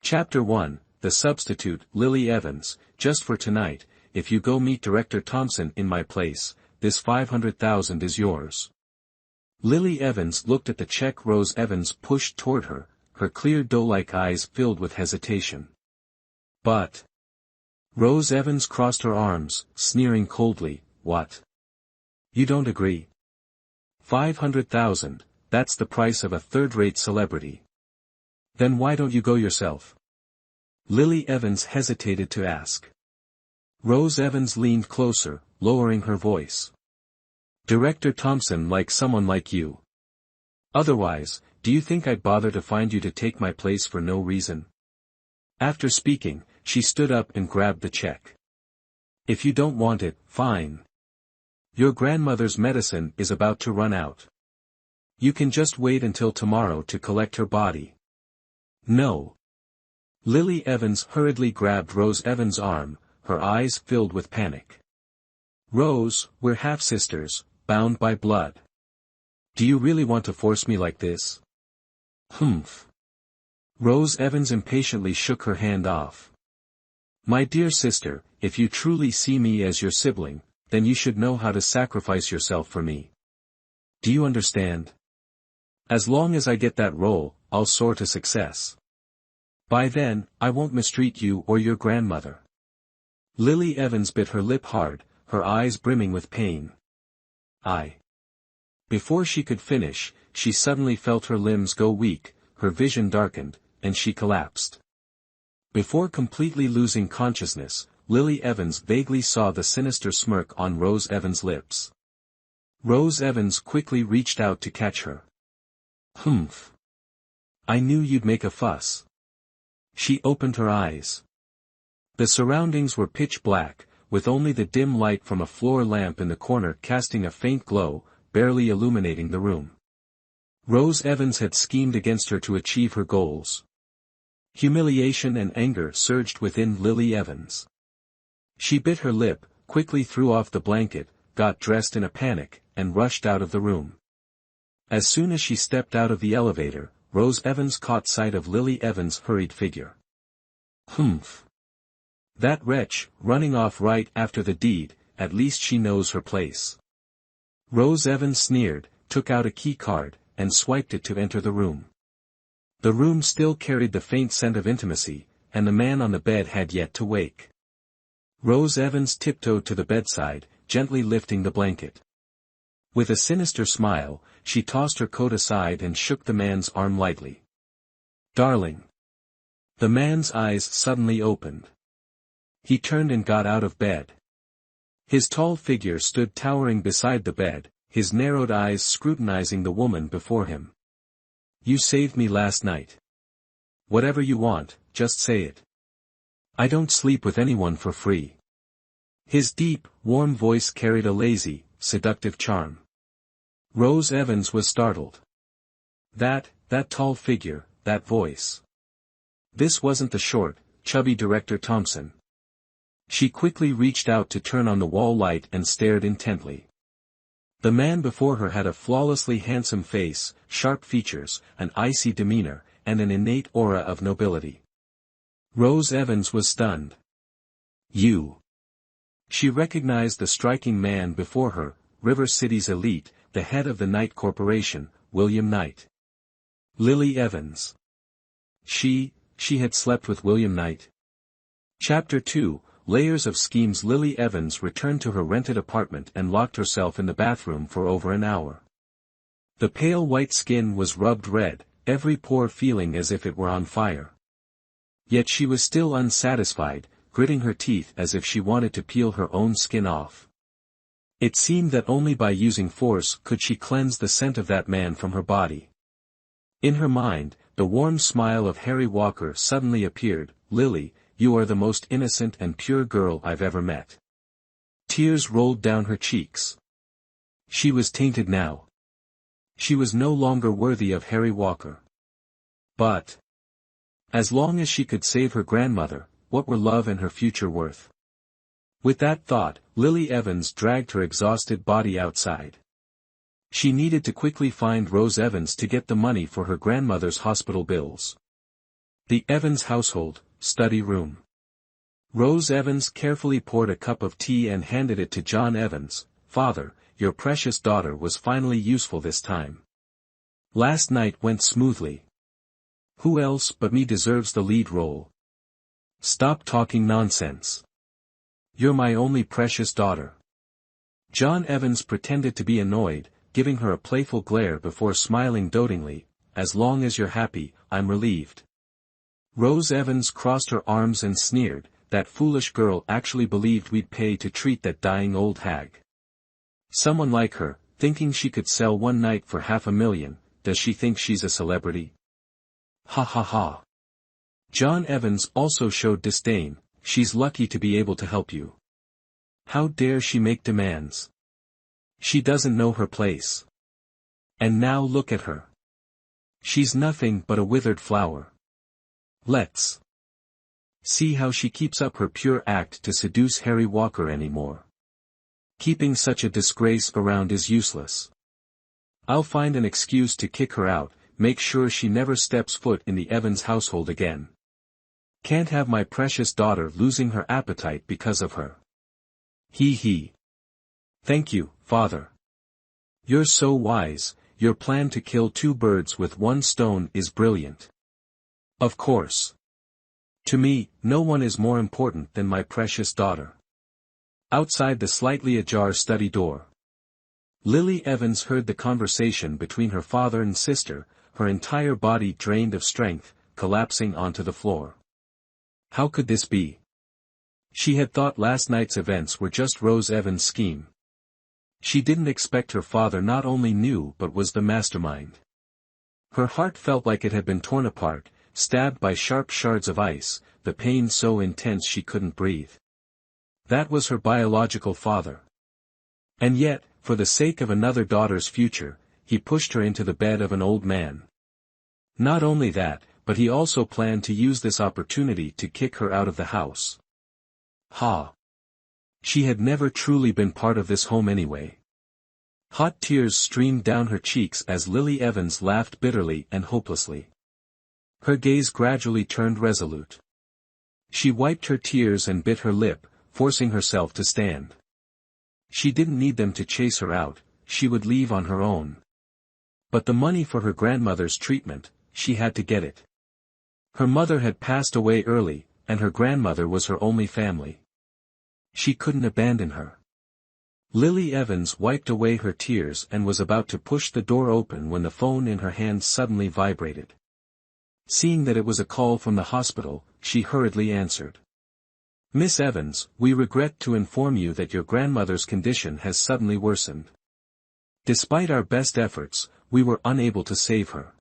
Chapter 1, The Substitute. Lily Evans, just for tonight, if you go meet Director Thompson in my place, this $500,000 is yours. Lily Evans looked at the check Rose Evans pushed toward her, her clear doe-like eyes filled with hesitation. But... Rose Evans crossed her arms, sneering coldly, what? You don't agree? 500,000, that's the price of a third-rate celebrity. Then why don't you go yourself? Lily Evans hesitated to ask. Rose Evans leaned closer, lowering her voice. Director Thompson likes someone like you. Otherwise, do you think I'd bother to find you to take my place for no reason? After speaking, she stood up and grabbed the check. If you don't want it, fine. Your grandmother's medicine is about to run out. You can just wait until tomorrow to collect her body. No. Lily Evans hurriedly grabbed Rose Evans' arm, her eyes filled with panic. Rose, we're half-sisters, bound by blood. Do you really want to force me like this? Humph. Rose Evans impatiently shook her hand off. My dear sister, if you truly see me as your sibling, then you should know how to sacrifice yourself for me. Do you understand? As long as I get that role, I'll soar to success. By then, I won't mistreat you or your grandmother. Lily Evans bit her lip hard, her eyes brimming with pain. Before she could finish, she suddenly felt her limbs go weak, her vision darkened, and she collapsed. Before completely losing consciousness, Lily Evans vaguely saw the sinister smirk on Rose Evans' lips. Rose Evans quickly reached out to catch her. Humph. I knew you'd make a fuss. She opened her eyes. The surroundings were pitch black, with only the dim light from a floor lamp in the corner casting a faint glow, barely illuminating the room. Rose Evans had schemed against her to achieve her goals. Humiliation and anger surged within Lily Evans. She bit her lip, quickly threw off the blanket, got dressed in a panic, and rushed out of the room. As soon as she stepped out of the elevator, Rose Evans caught sight of Lily Evans' hurried figure. Humph. That wretch, running off right after the deed, at least she knows her place. Rose Evans sneered, took out a key card, and swiped it to enter the room. The room still carried the faint scent of intimacy, and the man on the bed had yet to wake. Rose Evans tiptoed to the bedside, gently lifting the blanket. With a sinister smile, she tossed her coat aside and shook the man's arm lightly. Darling. The man's eyes suddenly opened. He turned and got out of bed. His tall figure stood towering beside the bed, his narrowed eyes scrutinizing the woman before him. You saved me last night. Whatever you want, just say it. I don't sleep with anyone for free. His deep, warm voice carried a lazy, seductive charm. Rose Evans was startled. That tall figure, that voice. This wasn't the short, chubby Director Thompson. She quickly reached out to turn on the wall light and stared intently. The man before her had a flawlessly handsome face, sharp features, an icy demeanor, and an innate aura of nobility. Rose Evans was stunned. You. She recognized the striking man before her, River City's elite, the head of the Knight Corporation, William Knight. Lily Evans. She had slept with William Knight. Chapter 2, Layers of Schemes. Lily Evans returned to her rented apartment and locked herself in the bathroom for over an hour. The pale white skin was rubbed red, every pore feeling as if it were on fire. Yet she was still unsatisfied, gritting her teeth as if she wanted to peel her own skin off. It seemed that only by using force could she cleanse the scent of that man from her body. In her mind, the warm smile of Harry Walker suddenly appeared. Lily, you are the most innocent and pure girl I've ever met. Tears rolled down her cheeks. She was tainted now. She was no longer worthy of Harry Walker. But, as long as she could save her grandmother, what were love and her future worth? With that thought, Lily Evans dragged her exhausted body outside. She needed to quickly find Rose Evans to get the money for her grandmother's hospital bills. The Evans household, study room. Rose Evans carefully poured a cup of tea and handed it to John Evans. "Father, your precious daughter was finally useful this time. Last night went smoothly. Who else but me deserves the lead role? Stop talking nonsense. You're my only precious daughter." John Evans pretended to be annoyed, giving her a playful glare before smiling dotingly. "As long as you're happy, I'm relieved." Rose Evans crossed her arms and sneered. "That foolish girl actually believed we'd pay to treat that dying old hag. Someone like her, thinking she could sell one night for $500,000, does she think she's a celebrity? Ha ha ha." John Evans also showed disdain. "She's lucky to be able to help you. How dare she make demands? She doesn't know her place. And now look at her. She's nothing but a withered flower. Let's see how she keeps up her pure act to seduce Harry Walker anymore. Keeping such a disgrace around is useless. I'll find an excuse to kick her out, make sure she never steps foot in the Evans household again. Can't have my precious daughter losing her appetite because of her. He he. Thank you, Father. You're so wise. Your plan to kill two birds with one stone is brilliant. Of course. To me, no one is more important than my precious daughter." Outside the slightly ajar study door, Lily Evans heard the conversation between her father and sister, her entire body drained of strength, collapsing onto the floor. How could this be? She had thought last night's events were just Rose Evans' scheme. She didn't expect her father not only knew but was the mastermind. Her heart felt like it had been torn apart, stabbed by sharp shards of ice, the pain so intense she couldn't breathe. That was her biological father. And yet, for the sake of another daughter's future, he pushed her into the bed of an old man. Not only that, but he also planned to use this opportunity to kick her out of the house. Ha! She had never truly been part of this home anyway. Hot tears streamed down her cheeks as Lily Evans laughed bitterly and hopelessly. Her gaze gradually turned resolute. She wiped her tears and bit her lip, forcing herself to stand. She didn't need them to chase her out, she would leave on her own. But the money for her grandmother's treatment, she had to get it. Her mother had passed away early, and her grandmother was her only family. She couldn't abandon her. Lily Evans wiped away her tears and was about to push the door open when the phone in her hand suddenly vibrated. Seeing that it was a call from the hospital, she hurriedly answered. "Miss Evans, we regret to inform you that your grandmother's condition has suddenly worsened. Despite our best efforts, we were unable to save her.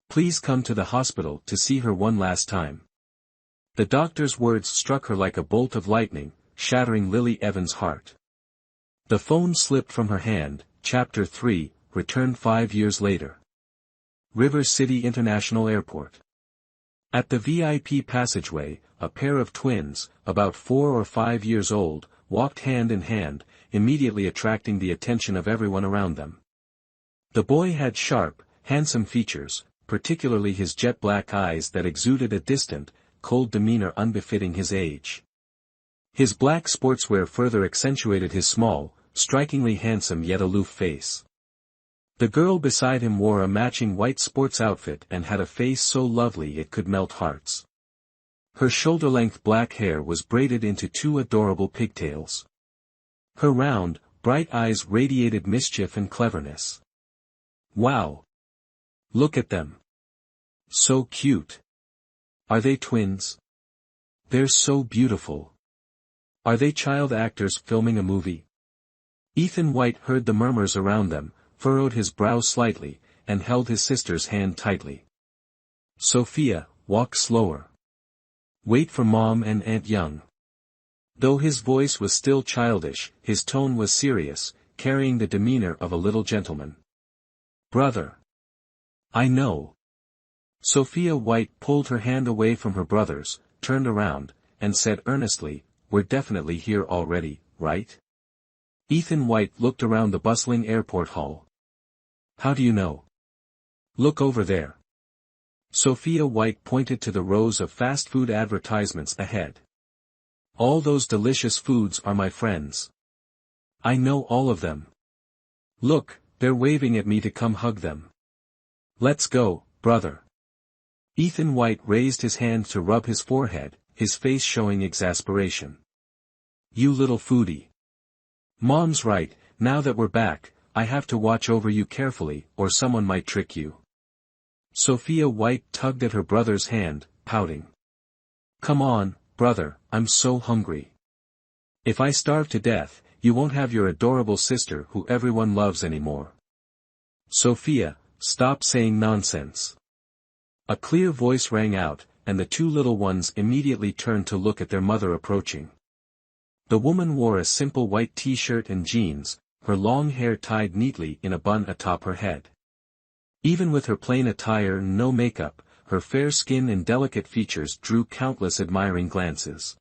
Please come to the hospital to see her one last time." The doctor's words struck her like a bolt of lightning, shattering Lily Evans' heart. The phone slipped from her hand. Chapter 3, returned 5 years later. River City International Airport. At the VIP passageway, a pair of twins, about 4 or 5 years old, walked hand in hand, immediately attracting the attention of everyone around them. The boy had sharp, handsome features, particularly his jet-black eyes that exuded a distant, cold demeanor unbefitting his age. His black sportswear further accentuated his small, strikingly handsome yet aloof face. The girl beside him wore a matching white sports outfit and had a face so lovely it could melt hearts. Her shoulder-length black hair was braided into 2 adorable pigtails. Her round, bright eyes radiated mischief and cleverness. Wow! Look at them. So cute. Are they twins? They're so beautiful. Are they child actors filming a movie? Ethan White heard the murmurs around them, furrowed his brow slightly, and held his sister's hand tightly. "Sophia, walk slower. Wait for Mom and Aunt Young." Though his voice was still childish, his tone was serious, carrying the demeanor of a little gentleman. "Brother." "I know." Sophia White pulled her hand away from her brother's, turned around, and said earnestly, "We're definitely here already, right?" Ethan White looked around the bustling airport hall. "How do you know?" "Look over there." Sophia White pointed to the rows of fast food advertisements ahead. All those delicious foods are my friends. I know all of them. Look, they're waving at me to come hug them. Let's go, brother. Ethan White raised his hand to rub his forehead, his face showing exasperation. You little foodie. Mom's right, now that we're back, I have to watch over you carefully, or someone might trick you. Sophia White tugged at her brother's hand, pouting. Come on, brother, I'm so hungry. If I starve to death, you won't have your adorable sister who everyone loves anymore. Sophia, stop saying nonsense. A clear voice rang out, and the two little ones immediately turned to look at their mother approaching. The woman wore a simple white t-shirt and jeans, her long hair tied neatly in a bun atop her head. Even with her plain attire and no makeup, her fair skin and delicate features drew countless admiring glances.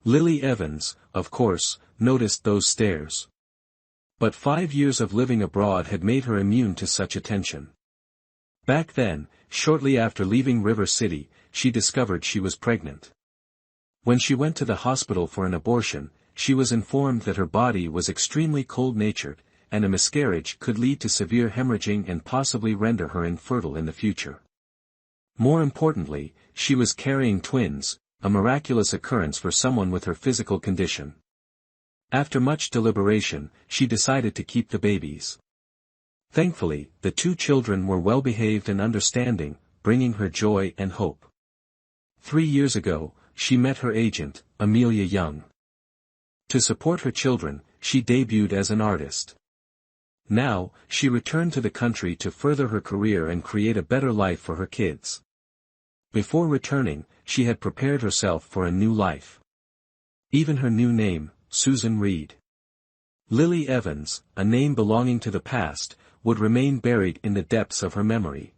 Lily Evans, of course, noticed those stares. But 5 years of living abroad had made her immune to such attention. Back then, shortly after leaving River City, she discovered she was pregnant. When she went to the hospital for an abortion, she was informed that her body was extremely cold-natured, and a miscarriage could lead to severe hemorrhaging and possibly render her infertile in the future. More importantly, she was carrying twins, a miraculous occurrence for someone with her physical condition. After much deliberation, she decided to keep the babies. Thankfully, the two children were well-behaved and understanding, bringing her joy and hope. 3 years ago, she met her agent, Amelia Young. To support her children, she debuted as an artist. Now, she returned to the country to further her career and create a better life for her kids. Before returning, she had prepared herself for a new life. Even her new name, Susan Reed. Lily Evans, a name belonging to the past, would remain buried in the depths of her memory.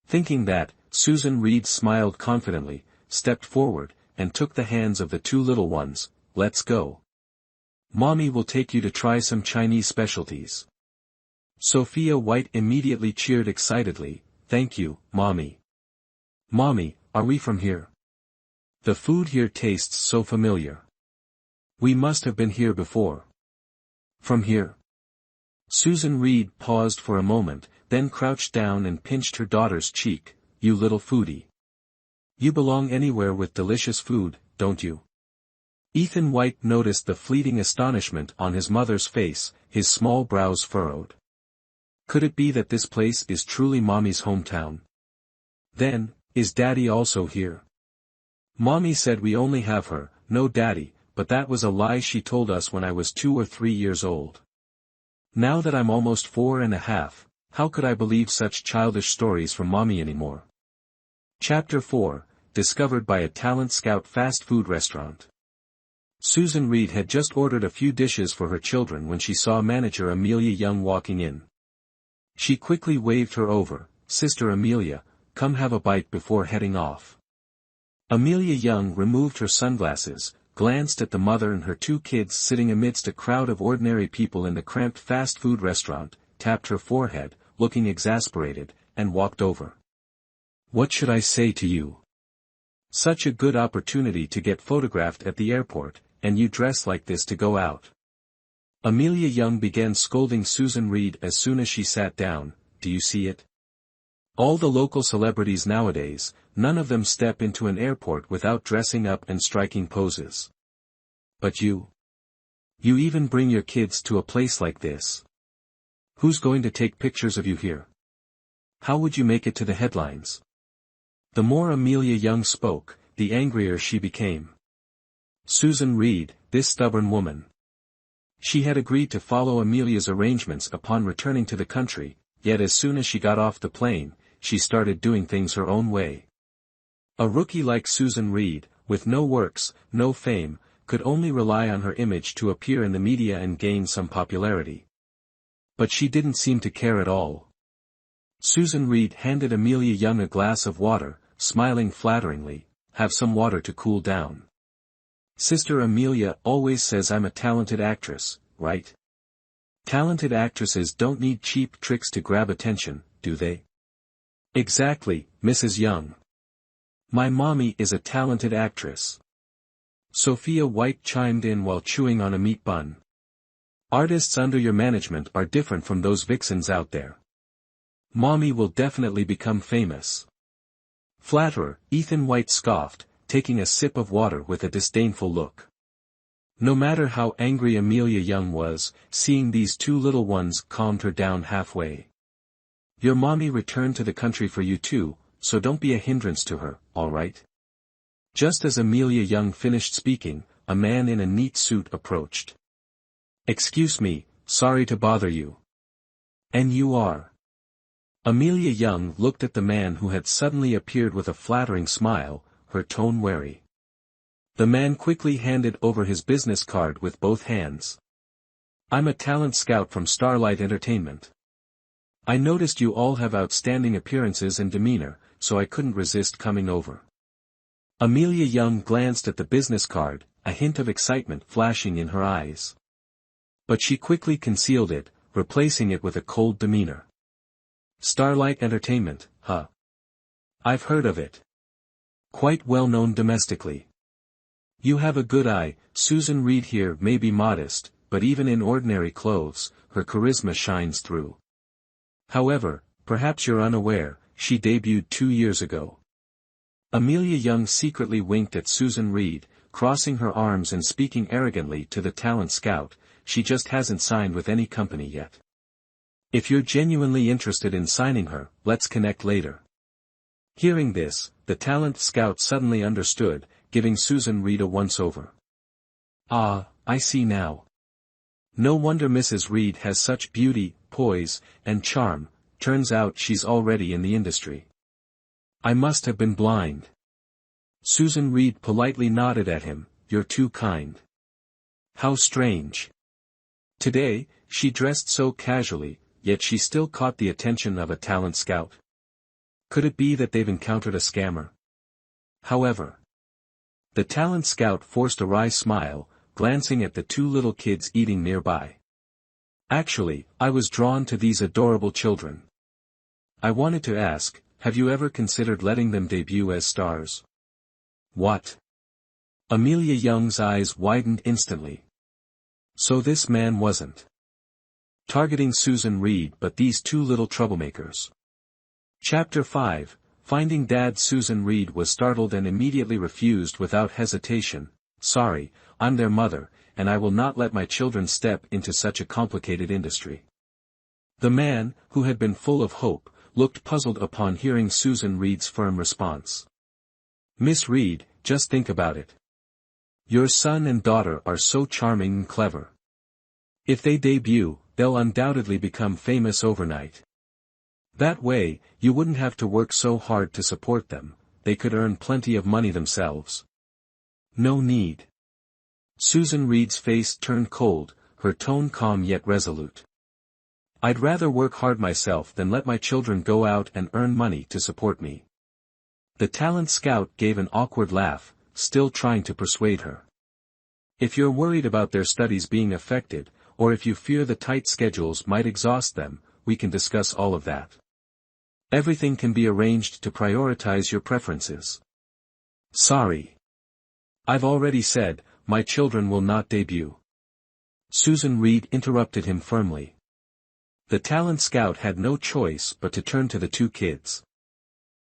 Thinking that, Susan Reed smiled confidently, stepped forward, and took the hands of the two little ones. Let's go. Mommy will take you to try some Chinese specialties. Sophia White immediately cheered excitedly, Thank you, Mommy. Mommy, are we from here? The food here tastes so familiar. We must have been here before. From here? Susan Reed paused for a moment, then crouched down and pinched her daughter's cheek. You little foodie. You belong anywhere with delicious food, don't you? Ethan White noticed the fleeting astonishment on his mother's face, his small brows furrowed. Could it be that this place is truly Mommy's hometown? Then, is Daddy also here? Mommy said we only have her, no Daddy, but that was a lie she told us when I was 2 or 3 years old. Now that I'm almost 4.5, how could I believe such childish stories from Mommy anymore? Chapter 4, Discovered by a Talent Scout Fast Food Restaurant. Susan Reed had just ordered a few dishes for her children when she saw manager Amelia Young walking in. She quickly waved her over. Sister Amelia, come have a bite before heading off. Amelia Young removed her sunglasses, glanced at the mother and her 2 kids sitting amidst a crowd of ordinary people in the cramped fast food restaurant, tapped her forehead, looking exasperated, and walked over. What should I say to you? Such a good opportunity to get photographed at the airport, and you dress like this to go out. Amelia Young began scolding Susan Reed as soon as she sat down. Do you see it? All the local celebrities nowadays, none of them step into an airport without dressing up and striking poses. But you? You even bring your kids to a place like this. Who's going to take pictures of you here? How would you make it to the headlines? The more Amelia Young spoke, the angrier she became. Susan Reed, this stubborn woman. She had agreed to follow Amelia's arrangements upon returning to the country, yet as soon as she got off the plane, she started doing things her own way. A rookie like Susan Reed, with no works, no fame, could only rely on her image to appear in the media and gain some popularity. But she didn't seem to care at all. Susan Reed handed Amelia Young a glass of water, smiling flatteringly. Have some water to cool down. Sister Amelia always says I'm a talented actress, right? Talented actresses don't need cheap tricks to grab attention, do they? Exactly, Mrs. Young. My mommy is a talented actress. Sophia White chimed in while chewing on a meat bun. Artists under your management are different from those vixens out there. Mommy will definitely become famous. Flatterer, Ethan White scoffed, taking a sip of water with a disdainful look. No matter how angry Amelia Young was, seeing these two little ones calmed her down halfway. Your mommy returned to the country for you too, so don't be a hindrance to her, all right? Just as Amelia Young finished speaking, a man in a neat suit approached. Excuse me, sorry to bother you. And you are? Amelia Young looked at the man who had suddenly appeared with a flattering smile, her tone wary. The man quickly handed over his business card with both hands. I'm a talent scout from Starlight Entertainment. I noticed you all have outstanding appearances and demeanor, so I couldn't resist coming over. Amelia Young glanced at the business card, a hint of excitement flashing in her eyes. But she quickly concealed it, replacing it with a cold demeanor. Starlight Entertainment, huh? I've heard of it. Quite well known domestically. You have a good eye. Susan Reed here may be modest, but even in ordinary clothes, her charisma shines through. However, perhaps you're unaware, she debuted 2 years ago. Amelia Young secretly winked at Susan Reed, crossing her arms and speaking arrogantly to the talent scout. She just hasn't signed with any company yet. If you're genuinely interested in signing her, let's connect later. Hearing this, the talent scout suddenly understood, giving Susan Reed a once-over. Ah, I see now. No wonder Mrs. Reed has such beauty, poise, and charm. Turns out she's already in the industry. I must have been blind. Susan Reed politely nodded at him. You're too kind. How strange. Today, she dressed so casually, yet she still caught the attention of a talent scout. Could it be that they've encountered a scammer? However, the talent scout forced a wry smile, glancing at the two little kids eating nearby. Actually, I was drawn to these adorable children. I wanted to ask, have you ever considered letting them debut as stars? What? Amelia Young's eyes widened instantly. So this man wasn't targeting Susan Reed but these two little troublemakers. Chapter 5, Finding Dad. Susan Reed was startled and immediately refused without hesitation. Sorry, I'm their mother, and I will not let my children step into such a complicated industry. The man, who had been full of hope, looked puzzled upon hearing Susan Reed's firm response. Miss Reed, just think about it. Your son and daughter are so charming and clever. If they debut, they'll undoubtedly become famous overnight. That way, you wouldn't have to work so hard to support them, they could earn plenty of money themselves. No need. Susan Reed's face turned cold, her tone calm yet resolute. I'd rather work hard myself than let my children go out and earn money to support me. The talent scout gave an awkward laugh, still trying to persuade her. If you're worried about their studies being affected, or if you fear the tight schedules might exhaust them, we can discuss all of that. Everything can be arranged to prioritize your preferences. Sorry. I've already said, my children will not debut. Susan Reed interrupted him firmly. The talent scout had no choice but to turn to the two kids.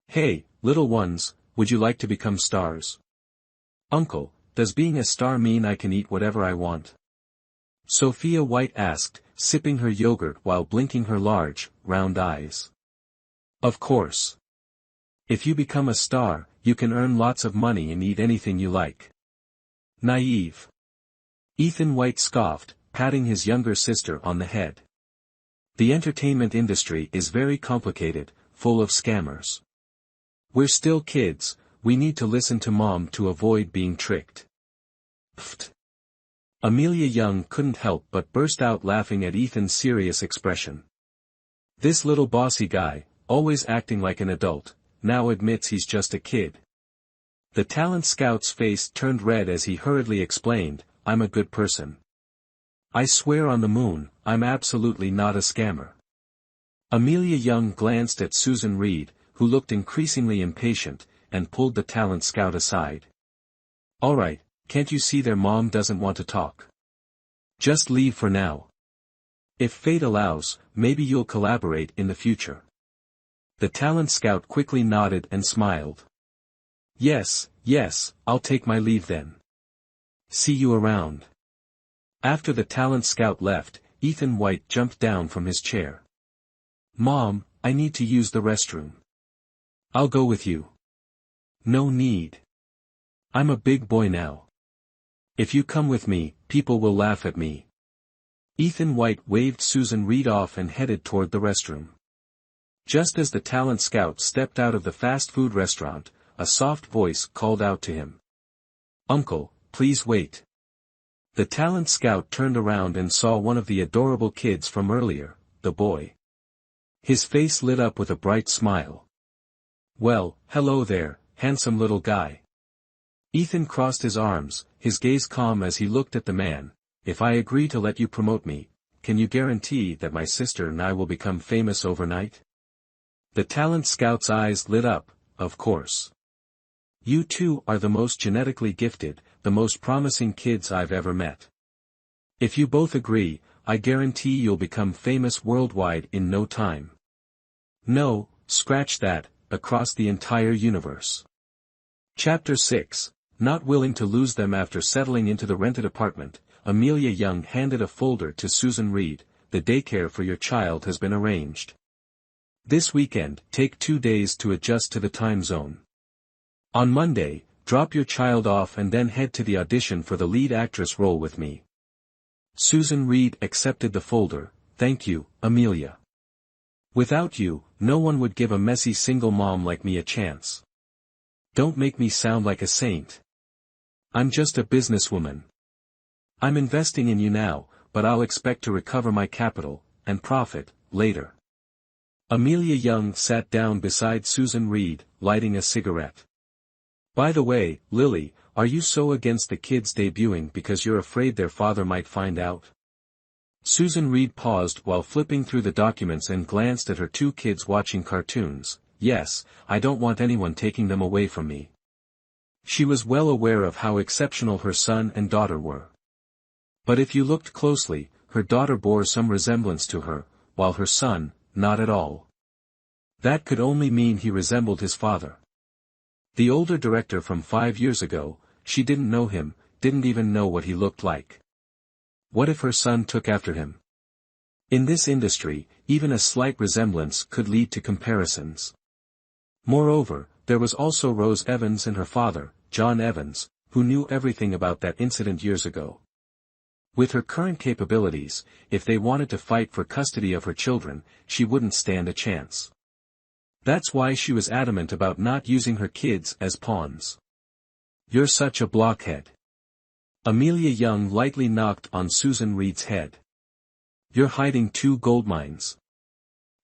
Hey, little ones, would you like to become stars? Uncle, does being a star mean I can eat whatever I want? Sophia White asked, sipping her yogurt while blinking her large, round eyes. Of course. If you become a star, you can earn lots of money and eat anything you like. Naive. Ethan White scoffed, patting his younger sister on the head. The entertainment industry is very complicated, full of scammers. We're still kids, we need to listen to Mom to avoid being tricked. Pfft. Amelia Young couldn't help but burst out laughing at Ethan's serious expression. This little bossy guy, always acting like an adult, now admits he's just a kid. The talent scout's face turned red as he hurriedly explained, I'm a good person. I swear on the moon, I'm absolutely not a scammer. Amelia Young glanced at Susan Reed, who who looked increasingly impatient, and pulled the talent scout aside. "Alright, can't you see their mom doesn't want to talk? Just leave for now. If fate allows, maybe you'll collaborate in the future." The talent scout quickly nodded and smiled. Yes, I'll take my leave then. See you around." After the talent scout left, Ethan White jumped down from his chair. "Mom, I need to use the restroom." "I'll go with you." "No need. I'm a big boy now. If you come with me, people will laugh at me." Ethan White waved Susan Reed off and headed toward the restroom. Just as the talent scout stepped out of the fast food restaurant, a soft voice called out to him. "Uncle, please wait." The talent scout turned around and saw one of the adorable kids from earlier, the boy. His face lit up with a bright smile. "Well, hello there, handsome little guy." Ethan crossed his arms, his gaze calm as he looked at the man. "If I agree to let you promote me, can you guarantee that my sister and I will become famous overnight?" The talent scout's eyes lit up. "Of course. You two are the most genetically gifted, the most promising kids I've ever met. If you both agree, I guarantee you'll become famous worldwide in no time. No, scratch that, across the entire universe." Chapter 6. Not willing to lose them after settling into the rented apartment, Amelia Young handed a folder to Susan Reed. "The daycare for your child has been arranged. This weekend, take 2 days to adjust to the time zone. On Monday, drop your child off and then head to the audition for the lead actress role with me." Susan Reed accepted the folder. "Thank you, Amelia. Without you, no one would give a messy single mom like me a chance. Don't make me sound like a saint. I'm just a businesswoman. I'm investing in you now, but I'll expect to recover my capital, and profit, later." Amelia Young sat down beside Susan Reed, lighting a cigarette. "By the way, Lily, are you so against the kids debuting because you're afraid their father might find out?" Susan Reed paused while flipping through the documents and glanced at her 2 kids watching cartoons. "Yes, I don't want anyone taking them away from me." She was well aware of how exceptional her son and daughter were. But if you looked closely, her daughter bore some resemblance to her, while her son, not at all. That could only mean he resembled his father. The older director from 5 years ago, she didn't know him, didn't even know what he looked like. What if her son took after him? In this industry, even a slight resemblance could lead to comparisons. Moreover, there was also Rose Evans and her father, John Evans, who knew everything about that incident years ago. With her current capabilities, if they wanted to fight for custody of her children, she wouldn't stand a chance. That's why she was adamant about not using her kids as pawns. "You're such a blockhead." Amelia Young lightly knocked on Susan Reed's head. "You're hiding 2 gold mines.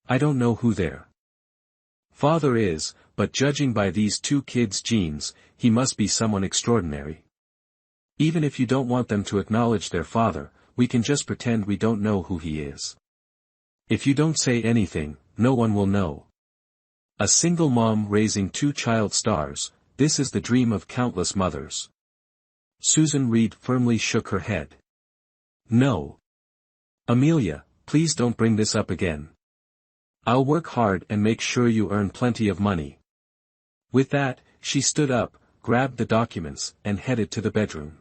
I don't know who their father is, but judging by these 2 kids' genes, he must be someone extraordinary. Even if you don't want them to acknowledge their father, we can just pretend we don't know who he is. If you don't say anything, no one will know. A single mom raising 2 child stars, this is the dream of countless mothers." Susan Reed firmly shook her head. "No. Amelia, please don't bring this up again. I'll work hard and make sure you earn plenty of money." With that, she stood up, grabbed the documents, and headed to the bedroom.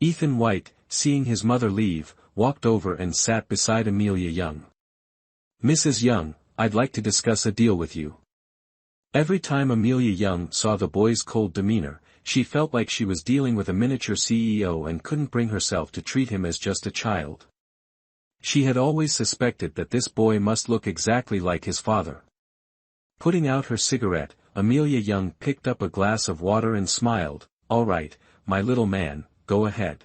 Ethan White, seeing his mother leave, walked over and sat beside Amelia Young. "Mrs. Young, I'd like to discuss a deal with you." Every time Amelia Young saw the boy's cold demeanor, she felt like she was dealing with a miniature CEO and couldn't bring herself to treat him as just a child. She had always suspected that this boy must look exactly like his father. Putting out her cigarette, Amelia Young picked up a glass of water and smiled. "All right, my little man, go ahead."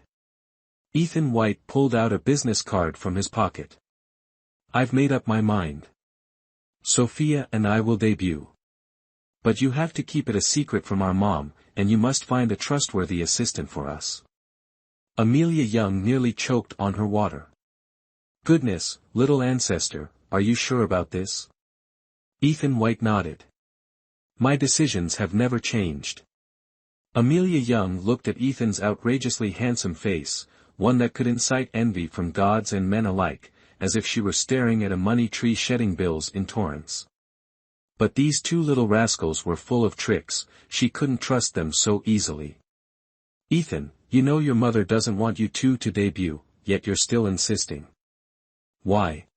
Ethan White pulled out a business card from his pocket. "I've made up my mind. Sophia and I will debut. But you have to keep it a secret from our mom, and you must find a trustworthy assistant for us." Amelia Young nearly choked on her water. "Goodness, little ancestor, are you sure about this?" Ethan White nodded. My decisions have never changed. Amelia Young looked at Ethan's outrageously handsome face, one that could incite envy from gods and men alike, as if she were staring at a money tree shedding bills in torrents. But these two little rascals were full of tricks, she couldn't trust them so easily. Ethan, you know your mother doesn't want you two to debut, yet you're still insisting. Why?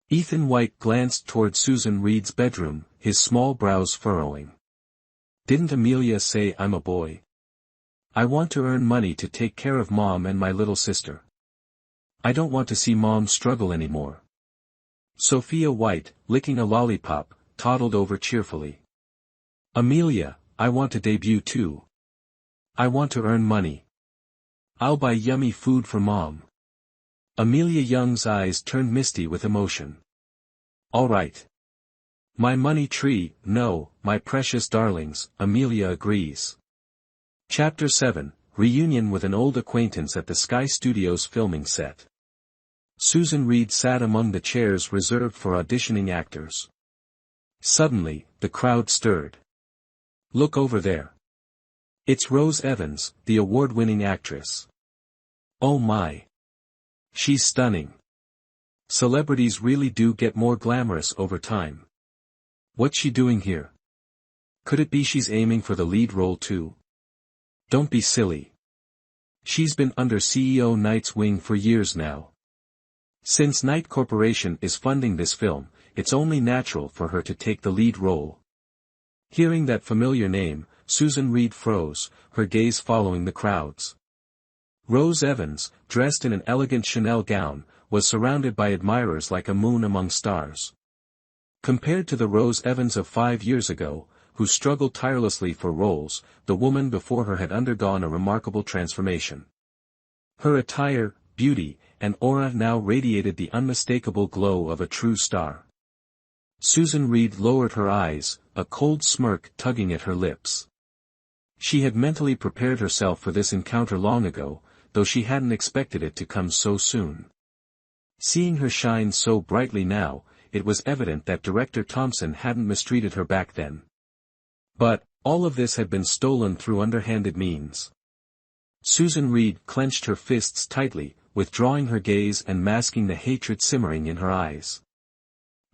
Ethan White glanced toward Susan Reed's bedroom, his small brows furrowing. Didn't Amelia say I'm a boy? I want to earn money to take care of Mom and my little sister. I don't want to see Mom struggle anymore. Sophia White, licking a lollipop, toddled over cheerfully. Amelia, I want to debut too. I want to earn money. I'll buy yummy food for Mom. Amelia Young's eyes turned misty with emotion. All right. My money tree, no, my precious darlings, Amelia agrees. Chapter 7, Reunion with an old acquaintance at the Sky Studios filming set. Susan Reed sat among the chairs reserved for auditioning actors. Suddenly, the crowd stirred. Look over there. It's Rose Evans, the award-winning actress. Oh my. She's stunning. Celebrities really do get more glamorous over time. What's she doing here? Could it be she's aiming for the lead role too? Don't be silly. She's been under CEO Knight's wing for years now. Since Knight Corporation is funding this film, it's only natural for her to take the lead role. Hearing that familiar name, Susan Reed froze, her gaze following the crowds. Rose Evans, dressed in an elegant Chanel gown, was surrounded by admirers like a moon among stars. Compared to the Rose Evans of 5 years ago, who struggled tirelessly for roles, the woman before her had undergone a remarkable transformation. Her attire, beauty, and aura now radiated the unmistakable glow of a true star. Susan Reed lowered her eyes, a cold smirk tugging at her lips. She had mentally prepared herself for this encounter long ago, though she hadn't expected it to come so soon. Seeing her shine so brightly now, it was evident that Director Thompson hadn't mistreated her back then. But, all of this had been stolen through underhanded means. Susan Reed clenched her fists tightly, withdrawing her gaze and masking the hatred simmering in her eyes.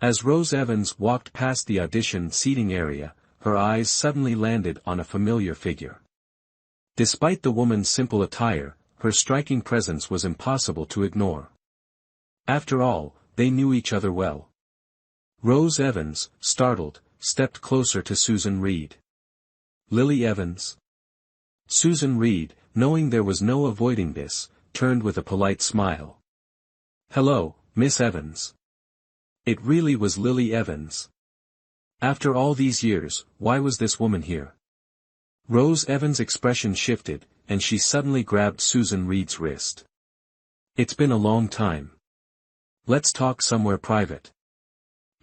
As Rose Evans walked past the audition seating area, her eyes suddenly landed on a familiar figure. Despite the woman's simple attire, her striking presence was impossible to ignore. After all, they knew each other well. Rose Evans, startled, stepped closer to Susan Reed. Lily Evans. Susan Reed, knowing there was no avoiding this, turned with a polite smile. Hello, Miss Evans. It really was Lily Evans. After all these years, why was this woman here? Rose Evans' expression shifted, and she suddenly grabbed Susan Reed's wrist. It's been a long time. Let's talk somewhere private.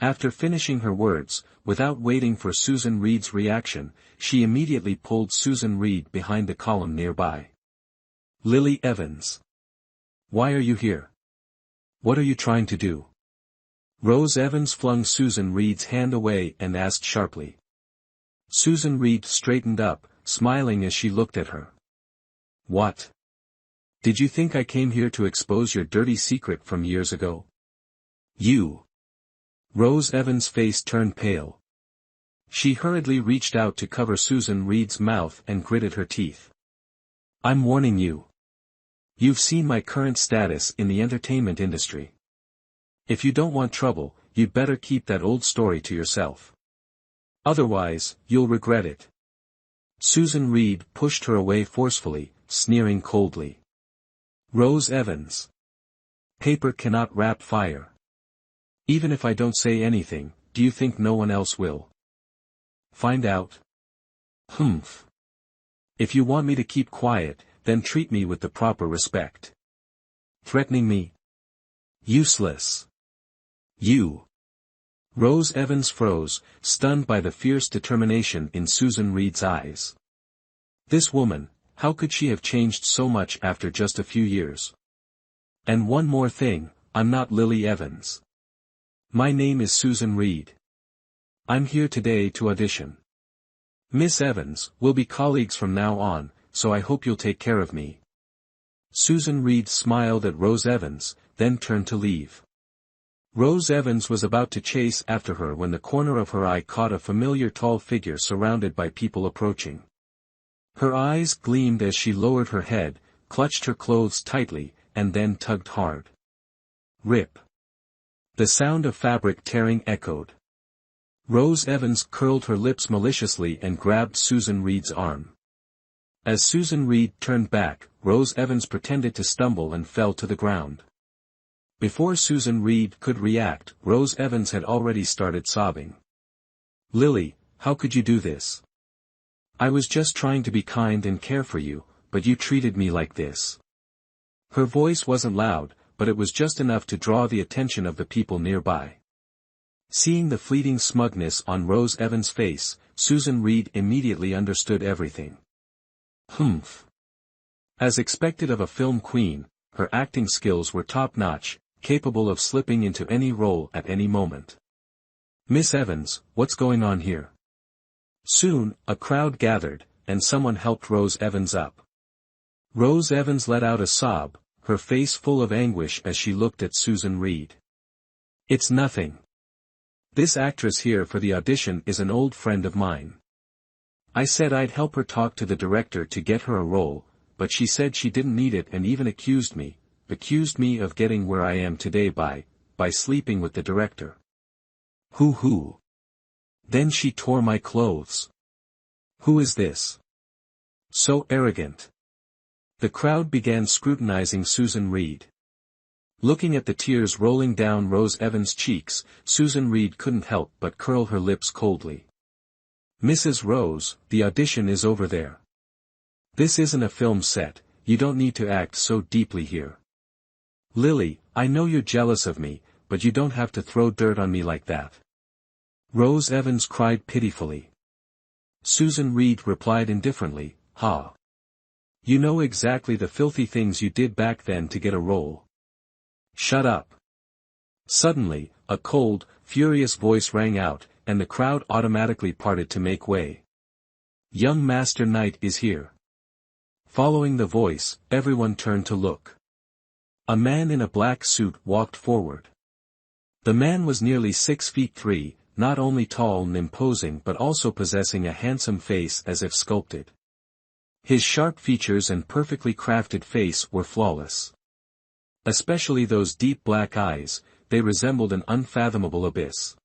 After finishing her words, without waiting for Susan Reed's reaction, she immediately pulled Susan Reed behind the column nearby. Lily Evans. Why are you here? What are you trying to do? Rose Evans flung Susan Reed's hand away and asked sharply. Susan Reed straightened up, smiling as she looked at her. What? Did you think I came here to expose your dirty secret from years ago? You. Rose Evans' face turned pale. She hurriedly reached out to cover Susan Reed's mouth and gritted her teeth. I'm warning you. You've seen my current status in the entertainment industry. If you don't want trouble, you'd better keep that old story to yourself. Otherwise, you'll regret it. Susan Reed pushed her away forcefully, sneering coldly. Rose Evans. Paper cannot wrap fire. Even if I don't say anything, do you think no one else will? Find out? Humph. If you want me to keep quiet, then treat me with the proper respect. Threatening me? Useless. You. Rose Evans froze, stunned by the fierce determination in Susan Reed's eyes. This woman, how could she have changed so much after just a few years? And one more thing, I'm not Lily Evans. My name is Susan Reed. I'm here today to audition. Miss Evans, we'll be colleagues from now on, so I hope you'll take care of me. Susan Reed smiled at Rose Evans, then turned to leave. Rose Evans was about to chase after her when the corner of her eye caught a familiar tall figure surrounded by people approaching. Her eyes gleamed as she lowered her head, clutched her clothes tightly, and then tugged hard. Rip. The sound of fabric tearing echoed. Rose Evans curled her lips maliciously and grabbed Susan Reed's arm. As Susan Reed turned back, Rose Evans pretended to stumble and fell to the ground. Before Susan Reed could react, Rose Evans had already started sobbing. "Lily, how could you do this? I was just trying to be kind and care for you, but you treated me like this." Her voice wasn't loud, but it was just enough to draw the attention of the people nearby. Seeing the fleeting smugness on Rose Evans' face, Susan Reed immediately understood everything. Humph. As expected of a film queen, her acting skills were top-notch, capable of slipping into any role at any moment. "Miss Evans, what's going on here?" Soon, a crowd gathered, and someone helped Rose Evans up. Rose Evans let out a sob, her face full of anguish as she looked at Susan Reed. "It's nothing. This actress here for the audition is an old friend of mine. I said I'd help her talk to the director to get her a role, but she said she didn't need it and even accused me of getting where I am today by sleeping with the director. Who? Then she tore my clothes. Who is this? So arrogant." The crowd began scrutinizing Susan Reed. Looking at the tears rolling down Rose Evans' cheeks, Susan Reed couldn't help but curl her lips coldly. "Mrs. Rose, the audition is over there. This isn't a film set, you don't need to act so deeply here. Lily, I know you're jealous of me, but you don't have to throw dirt on me like that." Rose Evans cried pitifully. Susan Reed replied indifferently, "Ha. You know exactly the filthy things you did back then to get a role. Shut up." Suddenly, a cold, furious voice rang out, and the crowd automatically parted to make way. "Young Master Knight is here." Following the voice, everyone turned to look. A man in a black suit walked forward. The man was nearly 6'3", not only tall and imposing but also possessing a handsome face as if sculpted. His sharp features and perfectly crafted face were flawless. Especially those deep black eyes, they resembled an unfathomable abyss.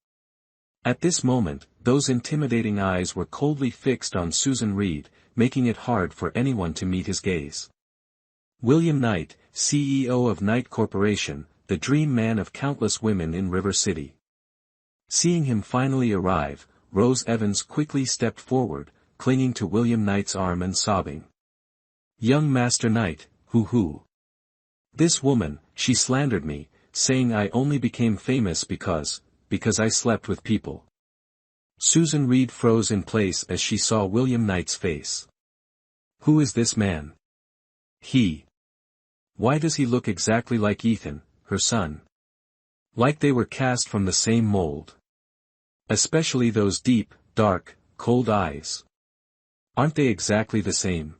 At this moment, those intimidating eyes were coldly fixed on Susan Reed, making it hard for anyone to meet his gaze. William Knight, CEO of Knight Corporation, the dream man of countless women in River City. Seeing him finally arrive, Rose Evans quickly stepped forward, clinging to William Knight's arm and sobbing. "Young Master Knight, who? This woman, she slandered me, saying I only became famous because I slept with people." Susan Reed froze in place as she saw William Knight's face. "Who is this man? Why does he look exactly like Ethan, her son? Like they were cast from the same mold. Especially those deep, dark, cold eyes. Aren't they exactly the same?"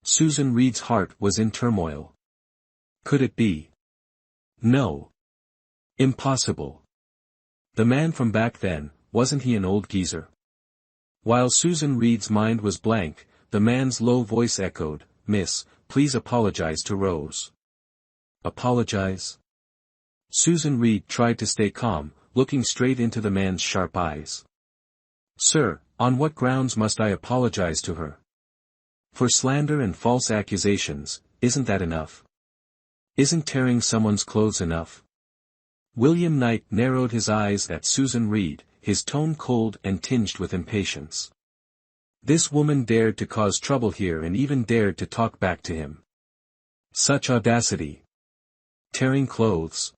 Susan Reed's heart was in turmoil. Could it be? No. Impossible. The man from back then, wasn't he an old geezer? While Susan Reed's mind was blank, the man's low voice echoed, "Miss, please apologize to Rose." Apologize? Susan Reed tried to stay calm, looking straight into the man's sharp eyes. "Sir, on what grounds must I apologize to her? For slander and false accusations, isn't that enough? Isn't tearing someone's clothes enough?" William Knight narrowed his eyes at Susan Reed, his tone cold and tinged with impatience. This woman dared to cause trouble here and even dared to talk back to him. Such audacity. Tearing clothes.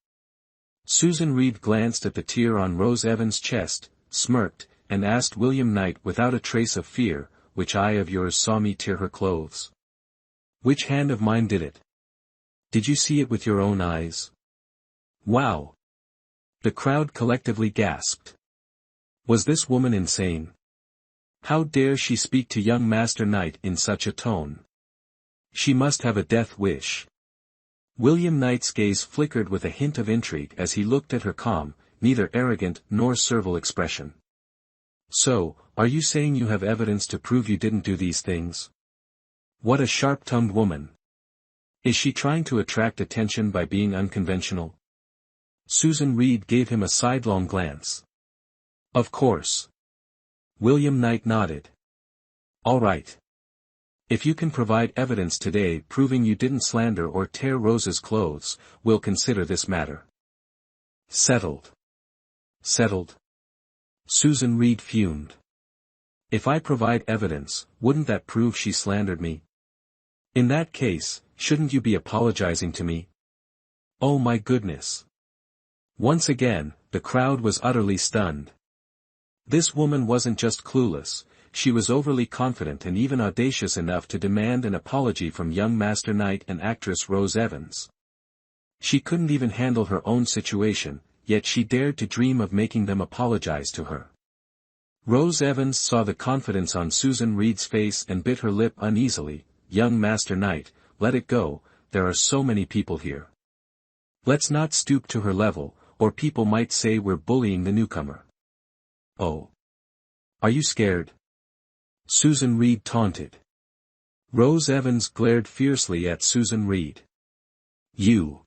Susan Reed glanced at the tear on Rose Evans' chest, smirked, and asked William Knight without a trace of fear, "Which eye of yours saw me tear her clothes? Which hand of mine did it? Did you see it with your own eyes?" Wow! The crowd collectively gasped. Was this woman insane? How dare she speak to young Master Knight in such a tone? She must have a death wish. William Knight's gaze flickered with a hint of intrigue as he looked at her calm, neither arrogant nor servile expression. So, are you saying you have evidence to prove you didn't do these things? What a sharp-tongued woman. Is she trying to attract attention by being unconventional? Susan Reed gave him a sidelong glance. Of course. William Knight nodded. All right. If you can provide evidence today proving you didn't slander or tear Rose's clothes, we'll consider this matter. Settled. Settled. Susan Reed fumed. If I provide evidence, wouldn't that prove she slandered me? In that case, shouldn't you be apologizing to me? Oh my goodness. Once again, the crowd was utterly stunned. This woman wasn't just clueless, she was overly confident and even audacious enough to demand an apology from young Master Knight and actress Rose Evans. She couldn't even handle her own situation, yet she dared to dream of making them apologize to her. Rose Evans saw the confidence on Susan Reed's face and bit her lip uneasily. Young Master Knight, let it go, there are so many people here. Let's not stoop to her level, or people might say we're bullying the newcomer. Oh. Are you scared? Susan Reed taunted. Rose Evans glared fiercely at Susan Reed. You.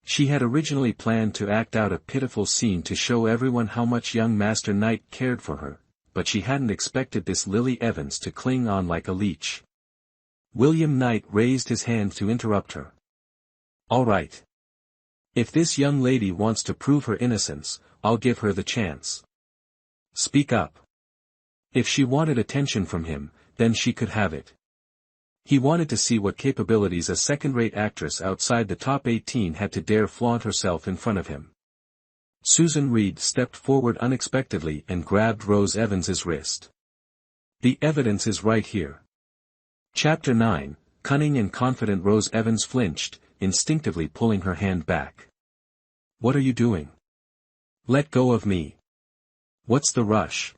She had originally planned to act out a pitiful scene to show everyone how much young Master Knight cared for her, but she hadn't expected this Lily Evans to cling on like a leech. William Knight raised his hand to interrupt her. All right. If this young lady wants to prove her innocence, I'll give her the chance. Speak up. If she wanted attention from him, then she could have it. He wanted to see what capabilities a second-rate actress outside the top 18 had to dare flaunt herself in front of him. Susan Reed stepped forward unexpectedly and grabbed Rose Evans's wrist. The evidence is right here. Chapter 9, Cunning and confident Rose Evans flinched, instinctively pulling her hand back. What are you doing? Let go of me. What's the rush?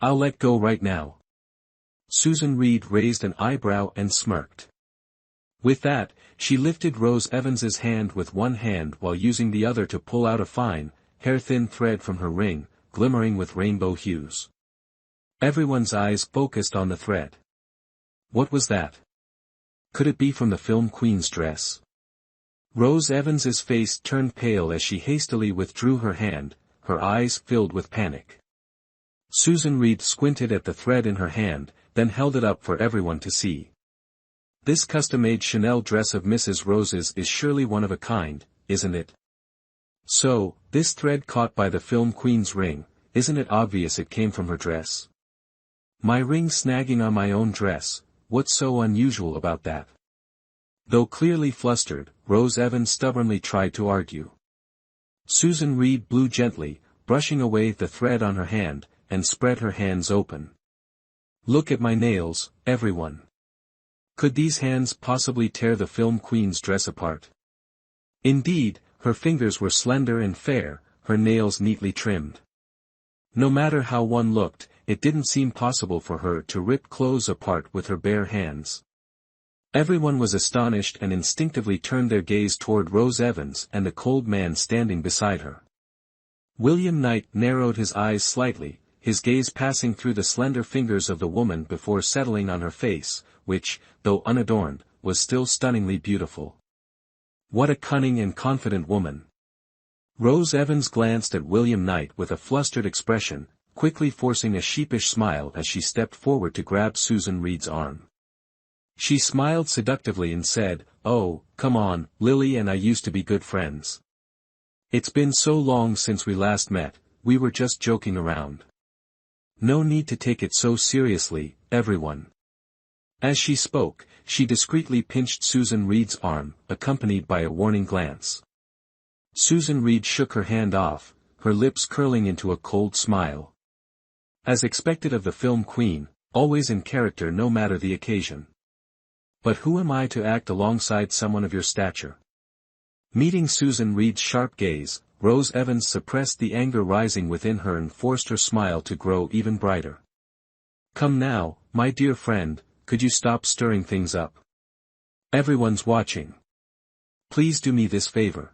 I'll let go right now. Susan Reed raised an eyebrow and smirked. With that, she lifted Rose Evans's hand with one hand while using the other to pull out a fine, hair-thin thread from her ring, glimmering with rainbow hues. Everyone's eyes focused on the thread. What was that? Could it be from the film queen's dress? Rose Evans's face turned pale as she hastily withdrew her hand, her eyes filled with panic. Susan Reed squinted at the thread in her hand, then held it up for everyone to see. This custom-made Chanel dress of Mrs. Rose's is surely one of a kind, isn't it? So, this thread caught by the film queen's ring, isn't it obvious it came from her dress? My ring snagging on my own dress, what's so unusual about that? Though clearly flustered, Rose Evans stubbornly tried to argue. Susan Reed blew gently, brushing away the thread on her hand, and spread her hands open. Look at my nails, everyone. Could these hands possibly tear the film queen's dress apart? Indeed, her fingers were slender and fair, her nails neatly trimmed. No matter how one looked, it didn't seem possible for her to rip clothes apart with her bare hands. Everyone was astonished and instinctively turned their gaze toward Rose Evans and the cold man standing beside her. William Knight narrowed his eyes slightly, his gaze passing through the slender fingers of the woman before settling on her face, which, though unadorned, was still stunningly beautiful. What a cunning and confident woman. Rose Evans glanced at William Knight with a flustered expression, quickly forcing a sheepish smile as she stepped forward to grab Susan Reed's arm. She smiled seductively and said, "Oh, come on, Lily and I used to be good friends. It's been so long since we last met, we were just joking around. No need to take it so seriously, everyone." As she spoke, she discreetly pinched Susan Reed's arm, accompanied by a warning glance. Susan Reed shook her hand off, her lips curling into a cold smile. As expected of the film queen, always in character no matter the occasion. But who am I to act alongside someone of your stature? Meeting Susan Reed's sharp gaze, Rose Evans suppressed the anger rising within her and forced her smile to grow even brighter. Come now, my dear friend, could you stop stirring things up? Everyone's watching. Please do me this favor.